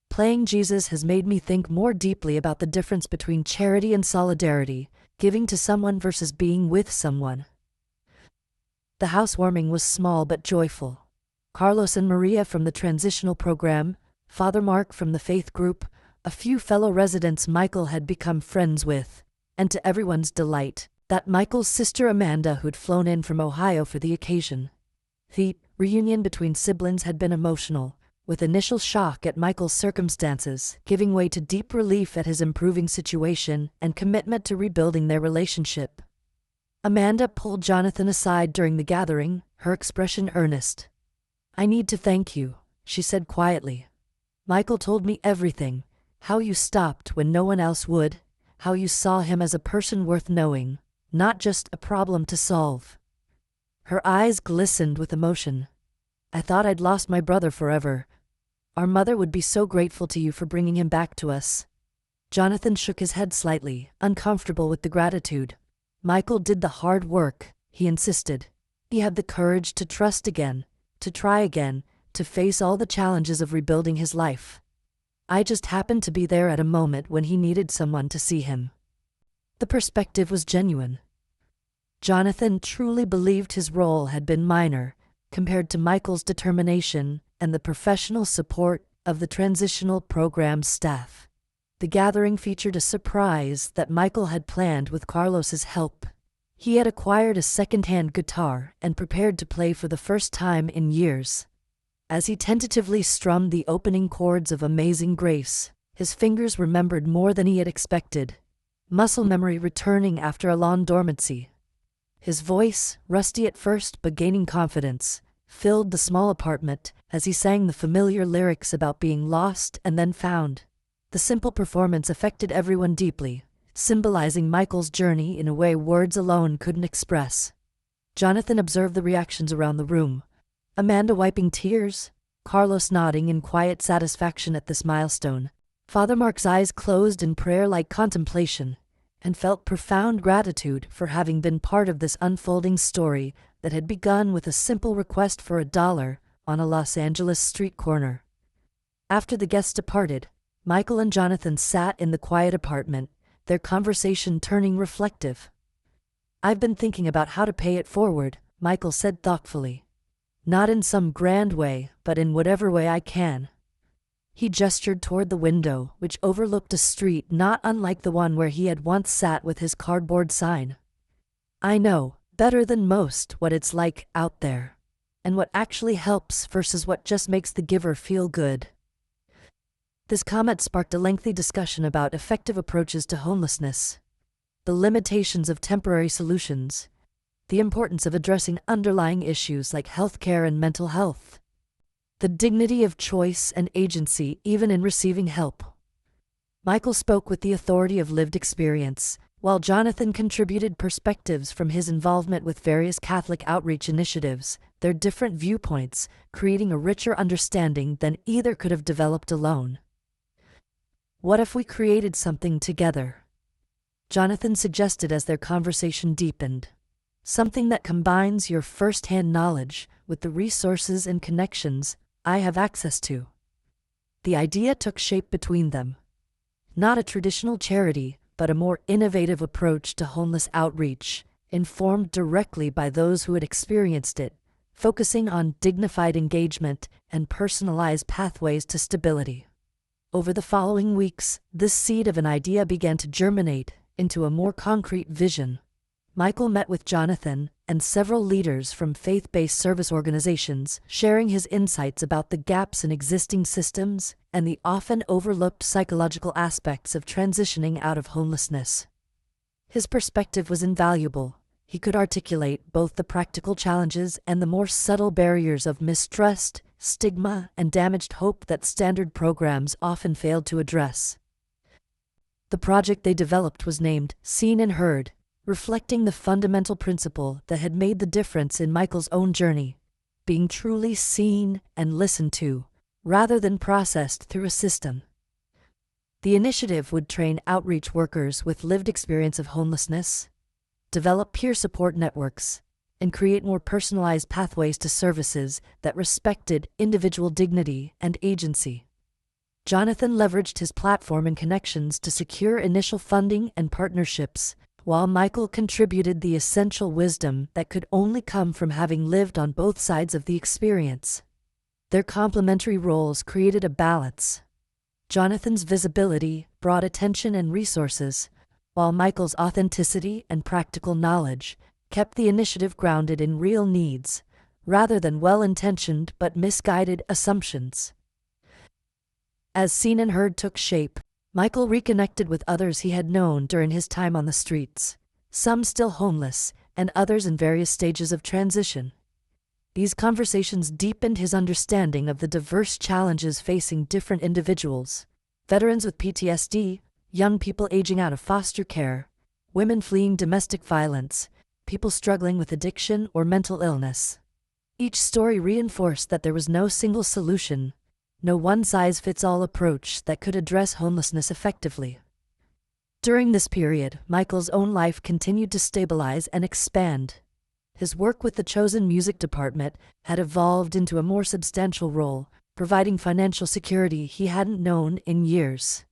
"Playing Jesus has made me think more deeply about the difference between charity and solidarity, giving to someone versus being with someone." The housewarming was small but joyful. Carlos and Maria from the transitional program, Father Mark from the faith group, a few fellow residents Michael had become friends with, and to everyone's delight, that Michael's sister Amanda who'd flown in from Ohio for the occasion. The reunion between siblings had been emotional, with initial shock at Michael's circumstances giving way to deep relief at his improving situation and commitment to rebuilding their relationship. Amanda pulled Jonathan aside during the gathering, her expression earnest. "I need to thank you," she said quietly. "Michael told me everything, how you stopped when no one else would, how you saw him as a person worth knowing, not just a problem to solve." Her eyes glistened with emotion. "I thought I'd lost my brother forever. Our mother would be so grateful to you for bringing him back to us." Jonathan shook his head slightly, uncomfortable with the gratitude. "Michael did the hard work," he insisted. "He had the courage to trust again, to try again, to face all the challenges of rebuilding his life. I just happened to be there at a moment when he needed someone to see him." The perspective was genuine. Jonathan truly believed his role had been minor, compared to Michael's determination and the professional support of the transitional program staff. The gathering featured a surprise that Michael had planned with Carlos's help. He had acquired a second-hand guitar and prepared to play for the first time in years. As he tentatively strummed the opening chords of Amazing Grace, his fingers remembered more than he had expected, muscle memory returning after a long dormancy. His voice, rusty at first but gaining confidence, filled the small apartment as he sang the familiar lyrics about being lost and then found. The simple performance affected everyone deeply, symbolizing Michael's journey in a way words alone couldn't express. Jonathan observed the reactions around the room. Amanda wiping tears, Carlos nodding in quiet satisfaction at this milestone. Father Mark's eyes closed in prayer-like contemplation, and felt profound gratitude for having been part of this unfolding story that had begun with a simple request for $1 on a Los Angeles street corner. After the guests departed, Michael and Jonathan sat in the quiet apartment, their conversation turning reflective. "I've been thinking about how to pay it forward," Michael said thoughtfully. "Not in some grand way, but in whatever way I can." He gestured toward the window, which overlooked a street not unlike the one where he had once sat with his cardboard sign. "I know, better than most, what it's like out there, and what actually helps versus what just makes the giver feel good." This comment sparked a lengthy discussion about effective approaches to homelessness, the limitations of temporary solutions, the importance of addressing underlying issues like healthcare and mental health, the dignity of choice and agency even in receiving help. Michael spoke with the authority of lived experience, while Jonathan contributed perspectives from his involvement with various Catholic outreach initiatives, their different viewpoints creating a richer understanding than either could have developed alone. "What if we created something together?" Jonathan suggested as their conversation deepened. "Something that combines your first-hand knowledge with the resources and connections I have access to." The idea took shape between them. Not a traditional charity, but a more innovative approach to homeless outreach, informed directly by those who had experienced it, focusing on dignified engagement and personalized pathways to stability. Over the following weeks, this seed of an idea began to germinate into a more concrete vision. Michael met with Jonathan and several leaders from faith-based service organizations, sharing his insights about the gaps in existing systems and the often overlooked psychological aspects of transitioning out of homelessness. His perspective was invaluable. He could articulate both the practical challenges and the more subtle barriers of mistrust, stigma, and damaged hope that standard programs often failed to address. The project they developed was named Seen and Heard, reflecting the fundamental principle that had made the difference in Michael's own journey, being truly seen and listened to, rather than processed through a system. The initiative would train outreach workers with lived experience of homelessness, develop peer support networks, and create more personalized pathways to services that respected individual dignity and agency. Jonathan leveraged his platform and connections to secure initial funding and partnerships, while Michael contributed the essential wisdom that could only come from having lived on both sides of the experience. Their complementary roles created a balance. Jonathan's visibility brought attention and resources, while Michael's authenticity and practical knowledge kept the initiative grounded in real needs, rather than well-intentioned but misguided assumptions. As Seen and Heard took shape, Michael reconnected with others he had known during his time on the streets, some still homeless and others in various stages of transition. These conversations deepened his understanding of the diverse challenges facing different individuals: veterans with PTSD, young people aging out of foster care, women fleeing domestic violence, people struggling with addiction or mental illness. Each story reinforced that there was no single solution, no one-size-fits-all approach that could address homelessness effectively. During this period, Michael's own life continued to stabilize and expand. His work with the chosen music department had evolved into a more substantial role, providing financial security he hadn't known in years.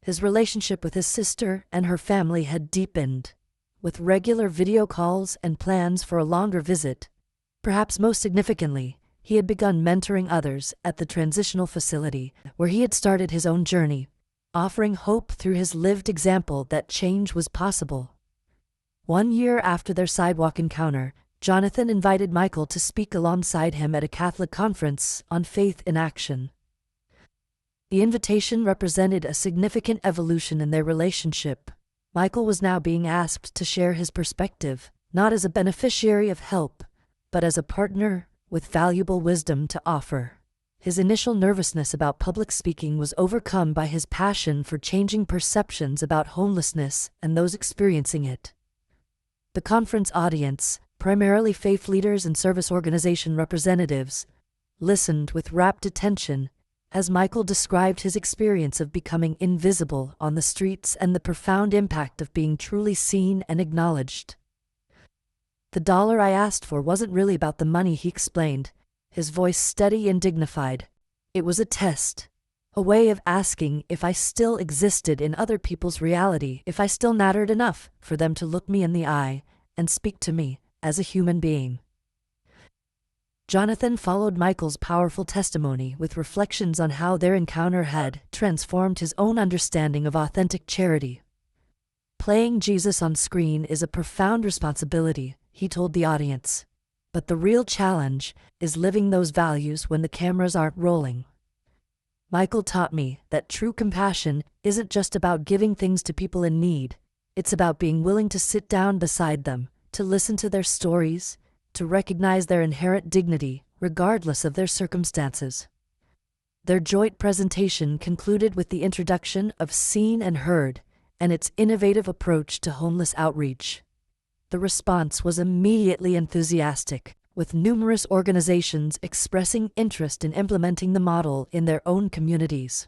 His relationship with his sister and her family had deepened, with regular video calls and plans for a longer visit. Perhaps most significantly, he had begun mentoring others at the transitional facility where he had started his own journey, offering hope through his lived example that change was possible. 1 year after their sidewalk encounter, Jonathan invited Michael to speak alongside him at a Catholic conference on faith in action. The invitation represented a significant evolution in their relationship. Michael was now being asked to share his perspective, not as a beneficiary of help, but as a partner with valuable wisdom to offer. His initial nervousness about public speaking was overcome by his passion for changing perceptions about homelessness and those experiencing it. The conference audience, primarily faith leaders and service organization representatives, listened with rapt attention as Michael described his experience of becoming invisible on the streets and the profound impact of being truly seen and acknowledged. "The dollar I asked for wasn't really about the money," he explained, his voice steady and dignified. "It was a test, a way of asking if I still existed in other people's reality, if I still mattered enough for them to look me in the eye and speak to me as a human being." Jonathan followed Michael's powerful testimony with reflections on how their encounter had transformed his own understanding of authentic charity. "Playing Jesus on screen is a profound responsibility," he told the audience. "But the real challenge is living those values when the cameras aren't rolling." Michael taught me that true compassion isn't just about giving things to people in need. It's about being willing to sit down beside them, to listen to their stories, to recognize their inherent dignity, regardless of their circumstances. Their joint presentation concluded with the introduction of Seen and Heard and its innovative approach to homeless outreach. The response was immediately enthusiastic, with numerous organizations expressing interest in implementing the model in their own communities.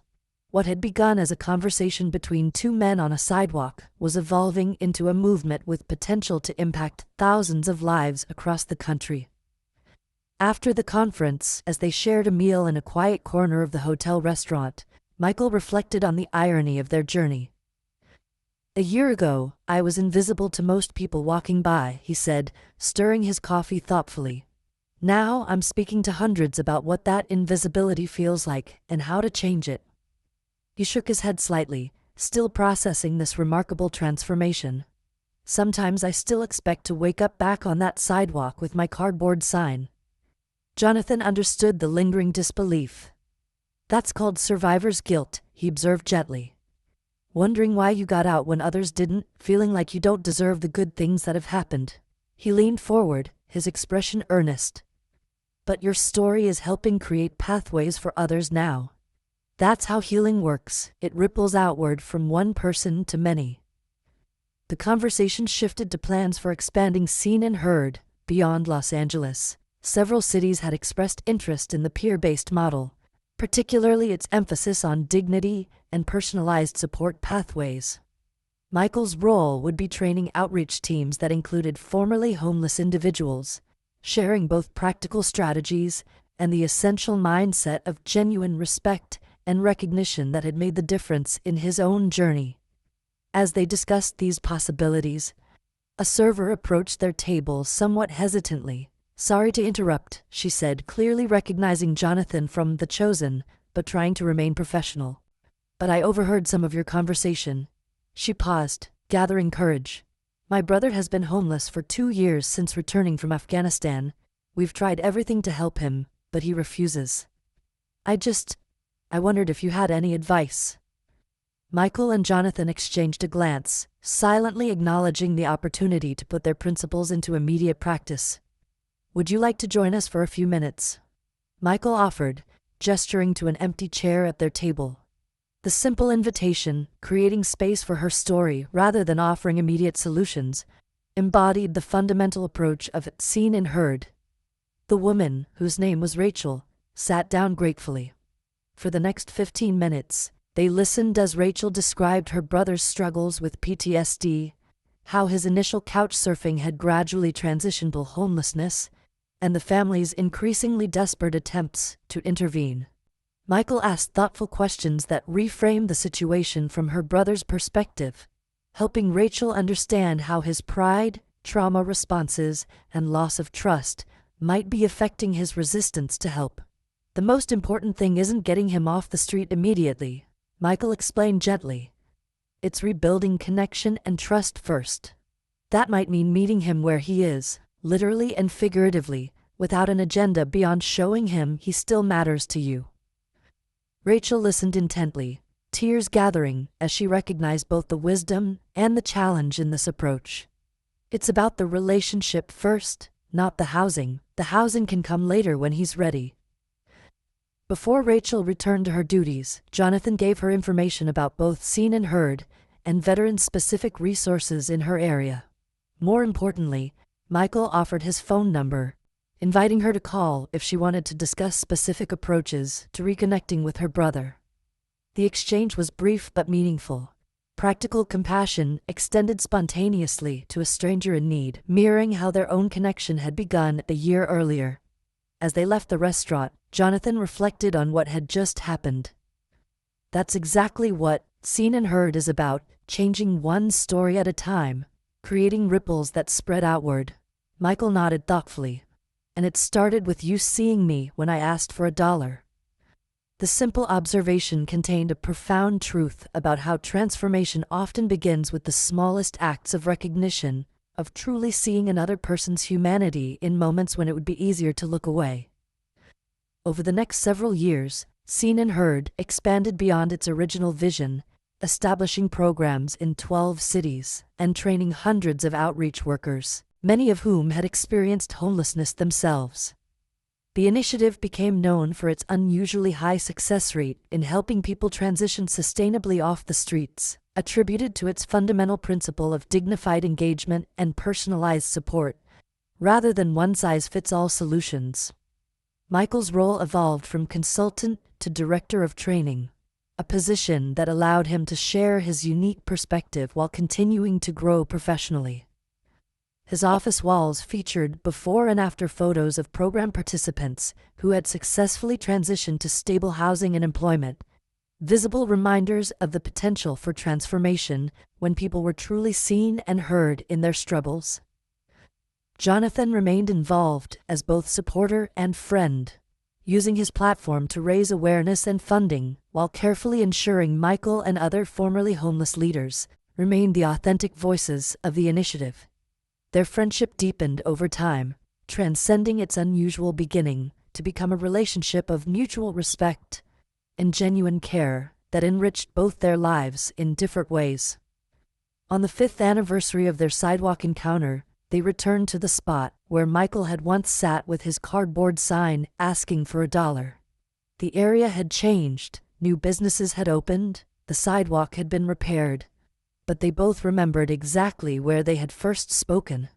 What had begun as a conversation between two men on a sidewalk was evolving into a movement with potential to impact thousands of lives across the country. After the conference, as they shared a meal in a quiet corner of the hotel restaurant, Michael reflected on the irony of their journey. "A year ago, I was invisible to most people walking by," he said, stirring his coffee thoughtfully. "Now I'm speaking to hundreds about what that invisibility feels like and how to change it." He shook his head slightly, still processing this remarkable transformation. Sometimes I still expect to wake up back on that sidewalk with my cardboard sign. Jonathan understood the lingering disbelief. That's called survivor's guilt, he observed gently. Wondering why you got out when others didn't, feeling like you don't deserve the good things that have happened. He leaned forward, his expression earnest. But your story is helping create pathways for others now. That's how healing works. It ripples outward from one person to many. The conversation shifted to plans for expanding Seen and Heard beyond Los Angeles. Several cities had expressed interest in the peer-based model, particularly its emphasis on dignity and personalized support pathways. Michael's role would be training outreach teams that included formerly homeless individuals, sharing both practical strategies and the essential mindset of genuine respect and recognition that had made the difference in his own journey. As they discussed these possibilities, a server approached their table somewhat hesitantly. "Sorry to interrupt," she said, clearly recognizing Jonathan from The Chosen, but trying to remain professional. "But I overheard some of your conversation." She paused, gathering courage. "My brother has been homeless for 2 years since returning from Afghanistan. We've tried everything to help him, but he refuses. I wondered if you had any advice." Michael and Jonathan exchanged a glance, silently acknowledging the opportunity to put their principles into immediate practice. "Would you like to join us for a few minutes?" Michael offered, gesturing to an empty chair at their table. The simple invitation, creating space for her story rather than offering immediate solutions, embodied the fundamental approach of Seen and Heard. The woman, whose name was Rachel, sat down gratefully. For the next 15 minutes, they listened as Rachel described her brother's struggles with PTSD, how his initial couch surfing had gradually transitioned to homelessness, and the family's increasingly desperate attempts to intervene. Michael asked thoughtful questions that reframed the situation from her brother's perspective, helping Rachel understand how his pride, trauma responses, and loss of trust might be affecting his resistance to help. "The most important thing isn't getting him off the street immediately," Michael explained gently. "It's rebuilding connection and trust first. That might mean meeting him where he is, literally and figuratively, without an agenda beyond showing him he still matters to you." Rachel listened intently, tears gathering as she recognized both the wisdom and the challenge in this approach. "It's about the relationship first, not the housing. The housing can come later when he's ready." Before Rachel returned to her duties, Jonathan gave her information about both Seen and Heard and veteran-specific resources in her area. More importantly, Michael offered his phone number, inviting her to call if she wanted to discuss specific approaches to reconnecting with her brother. The exchange was brief but meaningful. Practical compassion extended spontaneously to a stranger in need, mirroring how their own connection had begun a year earlier. As they left the restaurant, Jonathan reflected on what had just happened. That's exactly what Seen and Heard is about, changing one story at a time, creating ripples that spread outward. Michael nodded thoughtfully. "And it started with you seeing me when I asked for $1. The simple observation contained a profound truth about how transformation often begins with the smallest acts of recognition, of truly seeing another person's humanity in moments when it would be easier to look away. Over the next several years, Seen and Heard expanded beyond its original vision, establishing programs in 12 cities and training hundreds of outreach workers, many of whom had experienced homelessness themselves. The initiative became known for its unusually high success rate in helping people transition sustainably off the streets, attributed to its fundamental principle of dignified engagement and personalized support, rather than one-size-fits-all solutions. Michael's role evolved from consultant to director of training, a position that allowed him to share his unique perspective while continuing to grow professionally. His office walls featured before and after photos of program participants who had successfully transitioned to stable housing and employment, visible reminders of the potential for transformation when people were truly seen and heard in their struggles. Jonathan remained involved as both supporter and friend, using his platform to raise awareness and funding while carefully ensuring Michael and other formerly homeless leaders remained the authentic voices of the initiative. Their friendship deepened over time, transcending its unusual beginning to become a relationship of mutual respect and genuine care that enriched both their lives in different ways. On the 5th anniversary of their sidewalk encounter, they returned to the spot where Michael had once sat with his cardboard sign asking for $1. The area had changed, new businesses had opened, the sidewalk had been repaired, but they both remembered exactly where they had first spoken.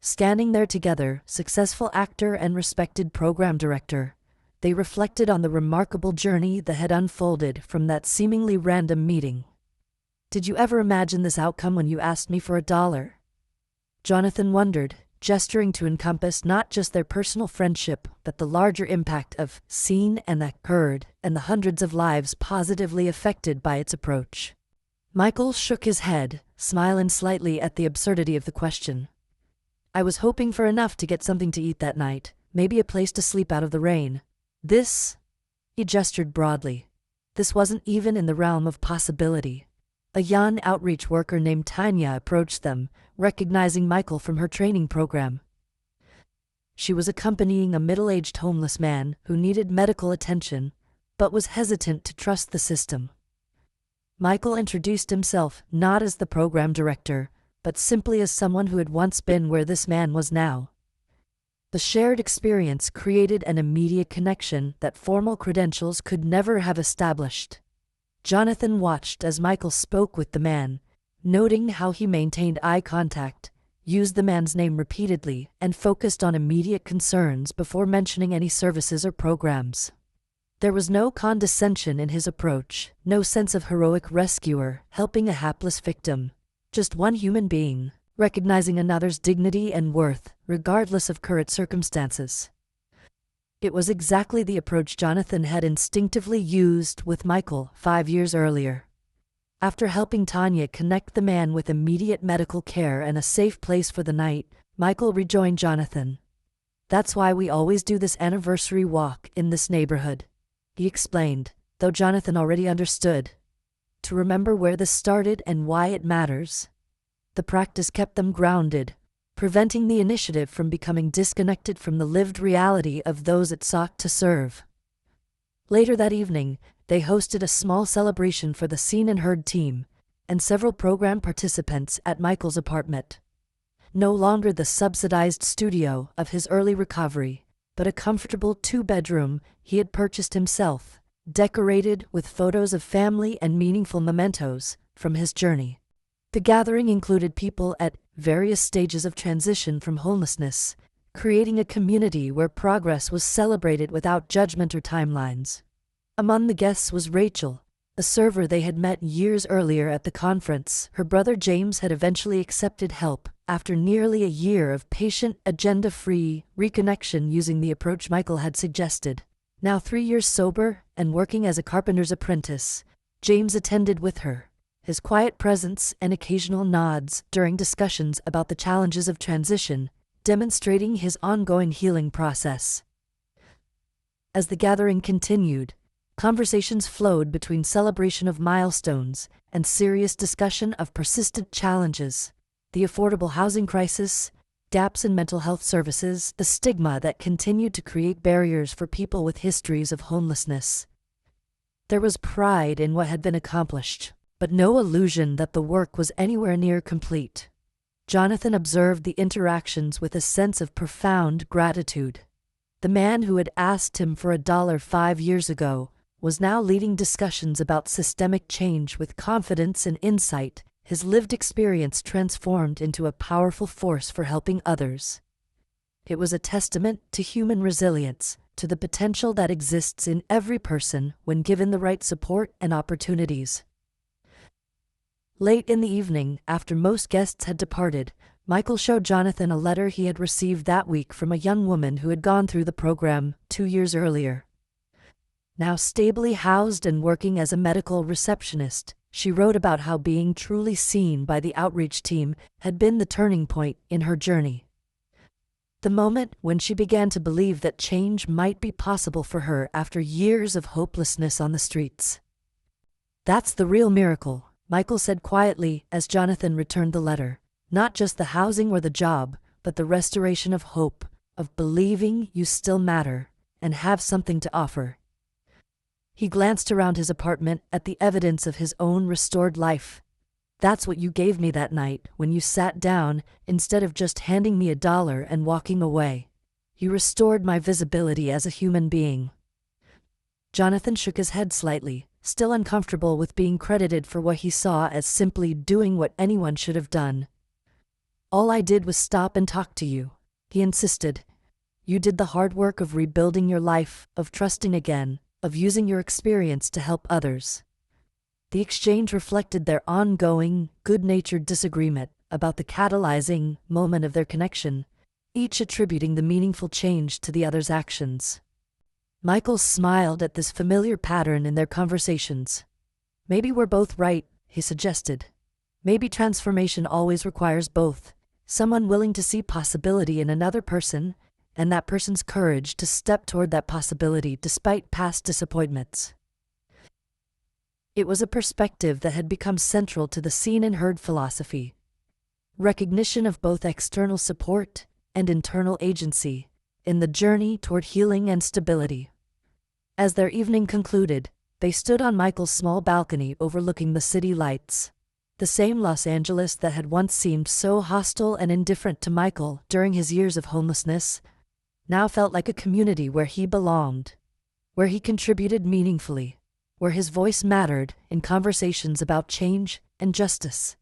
Standing there together, successful actor and respected program director, they reflected on the remarkable journey that had unfolded from that seemingly random meeting. "Did you ever imagine this outcome when you asked me for $1?" Jonathan wondered, gesturing to encompass not just their personal friendship, but the larger impact of seen and that heard, and the hundreds of lives positively affected by its approach. Michael shook his head, smiling slightly at the absurdity of the question. "I was hoping for enough to get something to eat that night, maybe a place to sleep out of the rain. This," he gestured broadly, "this wasn't even in the realm of possibility." A young outreach worker named Tanya approached them, recognizing Michael from her training program. She was accompanying a middle-aged homeless man who needed medical attention, but was hesitant to trust the system. Michael introduced himself not as the program director, but simply as someone who had once been where this man was now. The shared experience created an immediate connection that formal credentials could never have established. Jonathan watched as Michael spoke with the man, noting how he maintained eye contact, used the man's name repeatedly, and focused on immediate concerns before mentioning any services or programs. There was no condescension in his approach, no sense of heroic rescuer helping a hapless victim, just one human being, recognizing another's dignity and worth, regardless of current circumstances. It was exactly the approach Jonathan had instinctively used with Michael 5 years earlier. After helping Tanya connect the man with immediate medical care and a safe place for the night, Michael rejoined Jonathan. "That's why we always do this anniversary walk in this neighborhood," he explained, though Jonathan already understood. To remember where this started and why it matters. The practice kept them grounded, preventing the initiative from becoming disconnected from the lived reality of those it sought to serve. Later that evening, they hosted a small celebration for the Seen and Heard team, and several program participants at Michael's apartment. No longer the subsidized studio of his early recovery, but a comfortable 2-bedroom he had purchased himself, decorated with photos of family and meaningful mementos from his journey. The gathering included people at various stages of transition from homelessness, creating a community where progress was celebrated without judgment or timelines. Among the guests was Rachel, a server they had met years earlier at the conference. Her brother James had eventually accepted help after nearly a year of patient, agenda-free reconnection using the approach Michael had suggested. Now 3 years sober and working as a carpenter's apprentice, James attended with her, his quiet presence and occasional nods during discussions about the challenges of transition, demonstrating his ongoing healing process. As the gathering continued, conversations flowed between celebration of milestones and serious discussion of persistent challenges, the affordable housing crisis, gaps in mental health services, the stigma that continued to create barriers for people with histories of homelessness. There was pride in what had been accomplished, but no illusion that the work was anywhere near complete. Jonathan observed the interactions with a sense of profound gratitude. The man who had asked him for $1 5 years ago was now leading discussions about systemic change with confidence and insight, his lived experience transformed into a powerful force for helping others. It was a testament to human resilience, to the potential that exists in every person when given the right support and opportunities. Late in the evening, after most guests had departed, Michael showed Jonathan a letter he had received that week from a young woman who had gone through the program 2 years earlier. Now stably housed and working as a medical receptionist, she wrote about how being truly seen by the outreach team had been the turning point in her journey. The moment when she began to believe that change might be possible for her after years of hopelessness on the streets. "That's the real miracle," Michael said quietly as Jonathan returned the letter. Not just the housing or the job, but the restoration of hope, of believing you still matter and have something to offer. He glanced around his apartment at the evidence of his own restored life. That's what you gave me that night when you sat down instead of just handing me $1 and walking away. You restored my visibility as a human being. Jonathan shook his head slightly, still uncomfortable with being credited for what he saw as simply doing what anyone should have done. All I did was stop and talk to you, he insisted. You did the hard work of rebuilding your life, of trusting again, of using your experience to help others. The exchange reflected their ongoing, good-natured disagreement about the catalyzing moment of their connection, each attributing the meaningful change to the other's actions. Michael smiled at this familiar pattern in their conversations. Maybe we're both right, he suggested. Maybe transformation always requires both, someone willing to see possibility in another person, and that person's courage to step toward that possibility despite past disappointments. It was a perspective that had become central to the seen and heard philosophy. Recognition of both external support and internal agency in the journey toward healing and stability. As their evening concluded, they stood on Michael's small balcony overlooking the city lights. The same Los Angeles that had once seemed so hostile and indifferent to Michael during his years of homelessness now felt like a community where he belonged, where he contributed meaningfully, where his voice mattered in conversations about change and justice.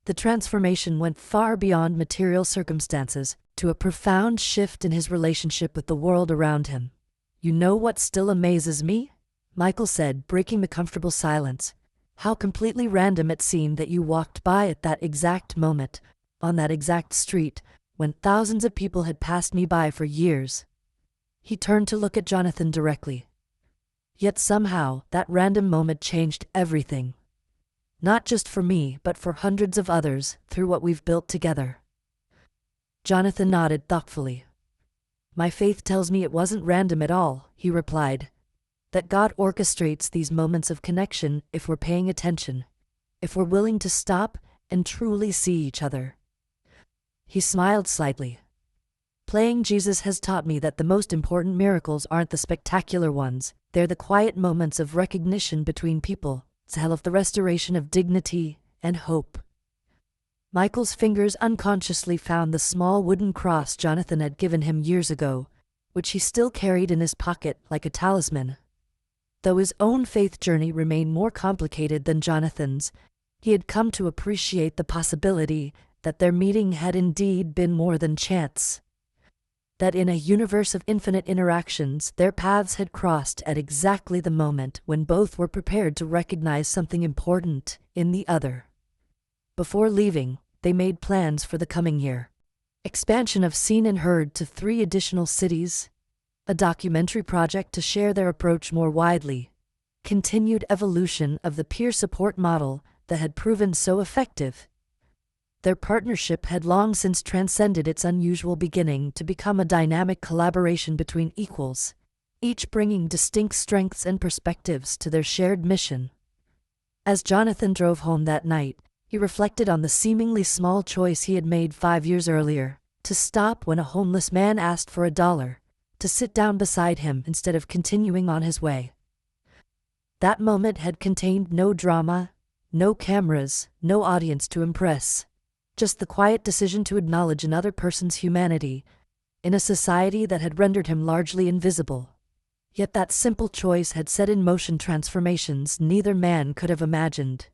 The transformation went far beyond material circumstances to a profound shift in his relationship with the world around him. You know what still amazes me? Michael said, breaking the comfortable silence. How completely random it seemed that you walked by at that exact moment, on that exact street, when thousands of people had passed me by for years. He turned to look at Jonathan directly. Yet somehow, that random moment changed everything. Not just for me, but for hundreds of others, through what we've built together. Jonathan nodded thoughtfully. My faith tells me it wasn't random at all, he replied. That God orchestrates these moments of connection if we're paying attention, if we're willing to stop and truly see each other. He smiled slightly. Playing Jesus has taught me that the most important miracles aren't the spectacular ones, they're the quiet moments of recognition between people, to help the restoration of dignity and hope. Michael's fingers unconsciously found the small wooden cross Jonathan had given him years ago, which he still carried in his pocket like a talisman. Though his own faith journey remained more complicated than Jonathan's, he had come to appreciate the possibility that their meeting had indeed been more than chance. That in a universe of infinite interactions, their paths had crossed at exactly the moment when both were prepared to recognize something important in the other. Before leaving, they made plans for the coming year. Expansion of Seen and Heard to 3 additional cities, a documentary project to share their approach more widely, continued evolution of the peer support model that had proven so effective. Their partnership had long since transcended its unusual beginning to become a dynamic collaboration between equals, each bringing distinct strengths and perspectives to their shared mission. As Jonathan drove home that night, he reflected on the seemingly small choice he had made 5 years earlier, to stop when a homeless man asked for $1, to sit down beside him instead of continuing on his way. That moment had contained no drama, no cameras, no audience to impress. Just the quiet decision to acknowledge another person's humanity in a society that had rendered him largely invisible. Yet that simple choice had set in motion transformations neither man could have imagined.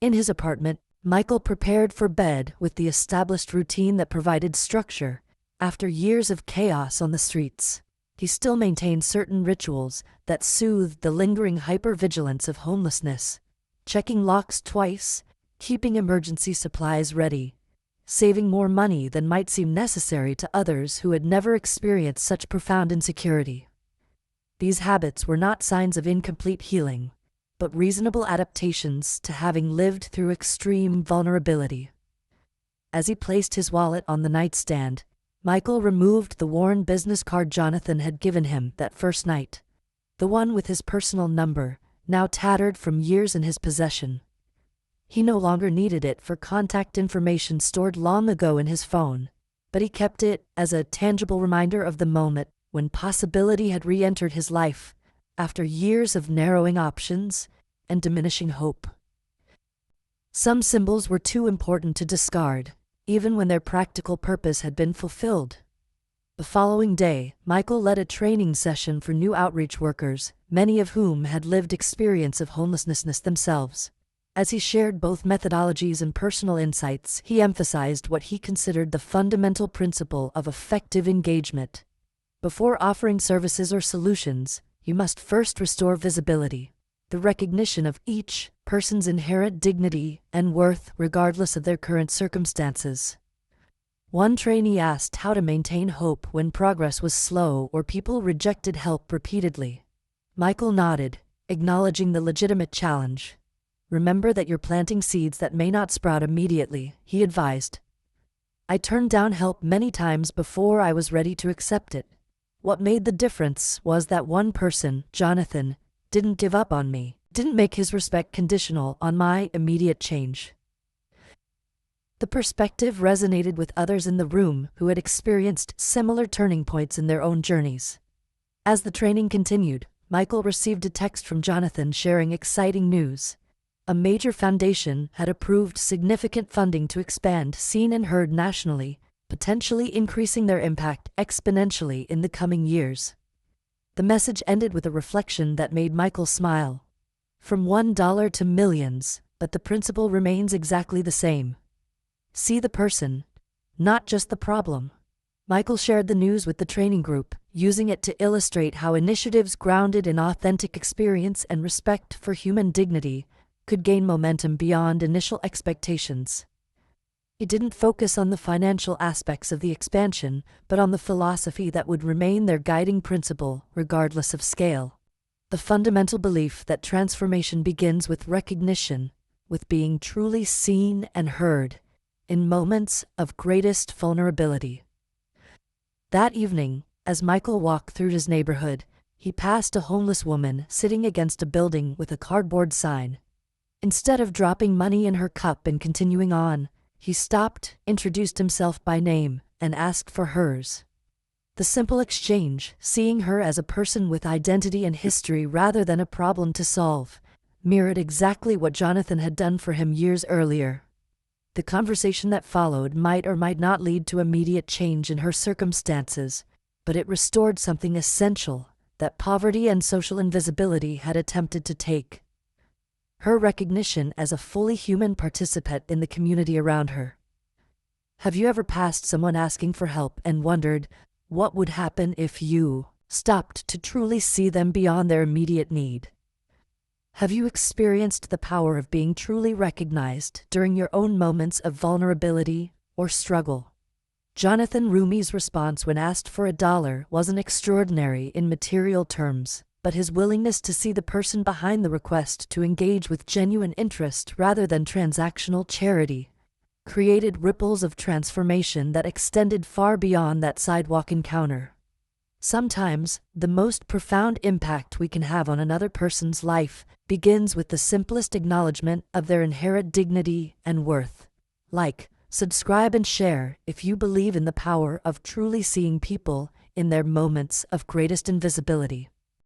In his apartment, Michael prepared for bed with the established routine that provided structure. After years of chaos on the streets, he still maintained certain rituals that soothed the lingering hypervigilance of homelessness, checking locks twice, keeping emergency supplies ready, saving more money than might seem necessary to others who had never experienced such profound insecurity. These habits were not signs of incomplete healing, but reasonable adaptations to having lived through extreme vulnerability. As he placed his wallet on the nightstand, Michael removed the worn business card Jonathan had given him that first night, the one with his personal number, now tattered from years in his possession. He no longer needed it for contact information stored long ago in his phone, but he kept it as a tangible reminder of the moment when possibility had re-entered his life after years of narrowing options and diminishing hope. Some symbols were too important to discard, even when their practical purpose had been fulfilled. The following day, Michael led a training session for new outreach workers, many of whom had lived experience of homelessness themselves. As he shared both methodologies and personal insights, he emphasized what he considered the fundamental principle of effective engagement. Before offering services or solutions, you must first restore visibility, the recognition of each person's inherent dignity and worth regardless of their current circumstances. One trainee asked how to maintain hope when progress was slow or people rejected help repeatedly. Michael nodded, acknowledging the legitimate challenge. Remember that you're planting seeds that may not sprout immediately, he advised. I turned down help many times before I was ready to accept it. What made the difference was that one person, Jonathan, didn't give up on me, didn't make his respect conditional on my immediate change. The perspective resonated with others in the room who had experienced similar turning points in their own journeys. As the training continued, Michael received a text from Jonathan sharing exciting news. A major foundation had approved significant funding to expand Seen and Heard nationally, potentially increasing their impact exponentially in the coming years. The message ended with a reflection that made Michael smile. From $1 to millions, but the principle remains exactly the same. See the person, not just the problem. Michael shared the news with the training group, using it to illustrate how initiatives grounded in authentic experience and respect for human dignity could gain momentum beyond initial expectations. He didn't focus on the financial aspects of the expansion, but on the philosophy that would remain their guiding principle, regardless of scale. The fundamental belief that transformation begins with recognition, with being truly seen and heard, in moments of greatest vulnerability. That evening, as Michael walked through his neighborhood, he passed a homeless woman sitting against a building with a cardboard sign. Instead of dropping money in her cup and continuing on, he stopped, introduced himself by name, and asked for hers. The simple exchange, seeing her as a person with identity and history rather than a problem to solve, mirrored exactly what Jonathan had done for him years earlier. The conversation that followed might or might not lead to immediate change in her circumstances, but it restored something essential that poverty and social invisibility had attempted to take: her recognition as a fully human participant in the community around her. Have you ever passed someone asking for help and wondered what would happen if you stopped to truly see them beyond their immediate need? Have you experienced the power of being truly recognized during your own moments of vulnerability or struggle? Jonathan Roumie's response when asked for $1 wasn't extraordinary in material terms, but his willingness to see the person behind the request, to engage with genuine interest rather than transactional charity, created ripples of transformation that extended far beyond that sidewalk encounter. Sometimes, the most profound impact we can have on another person's life begins with the simplest acknowledgement of their inherent dignity and worth. Like, subscribe and share if you believe in the power of truly seeing people in their moments of greatest invisibility.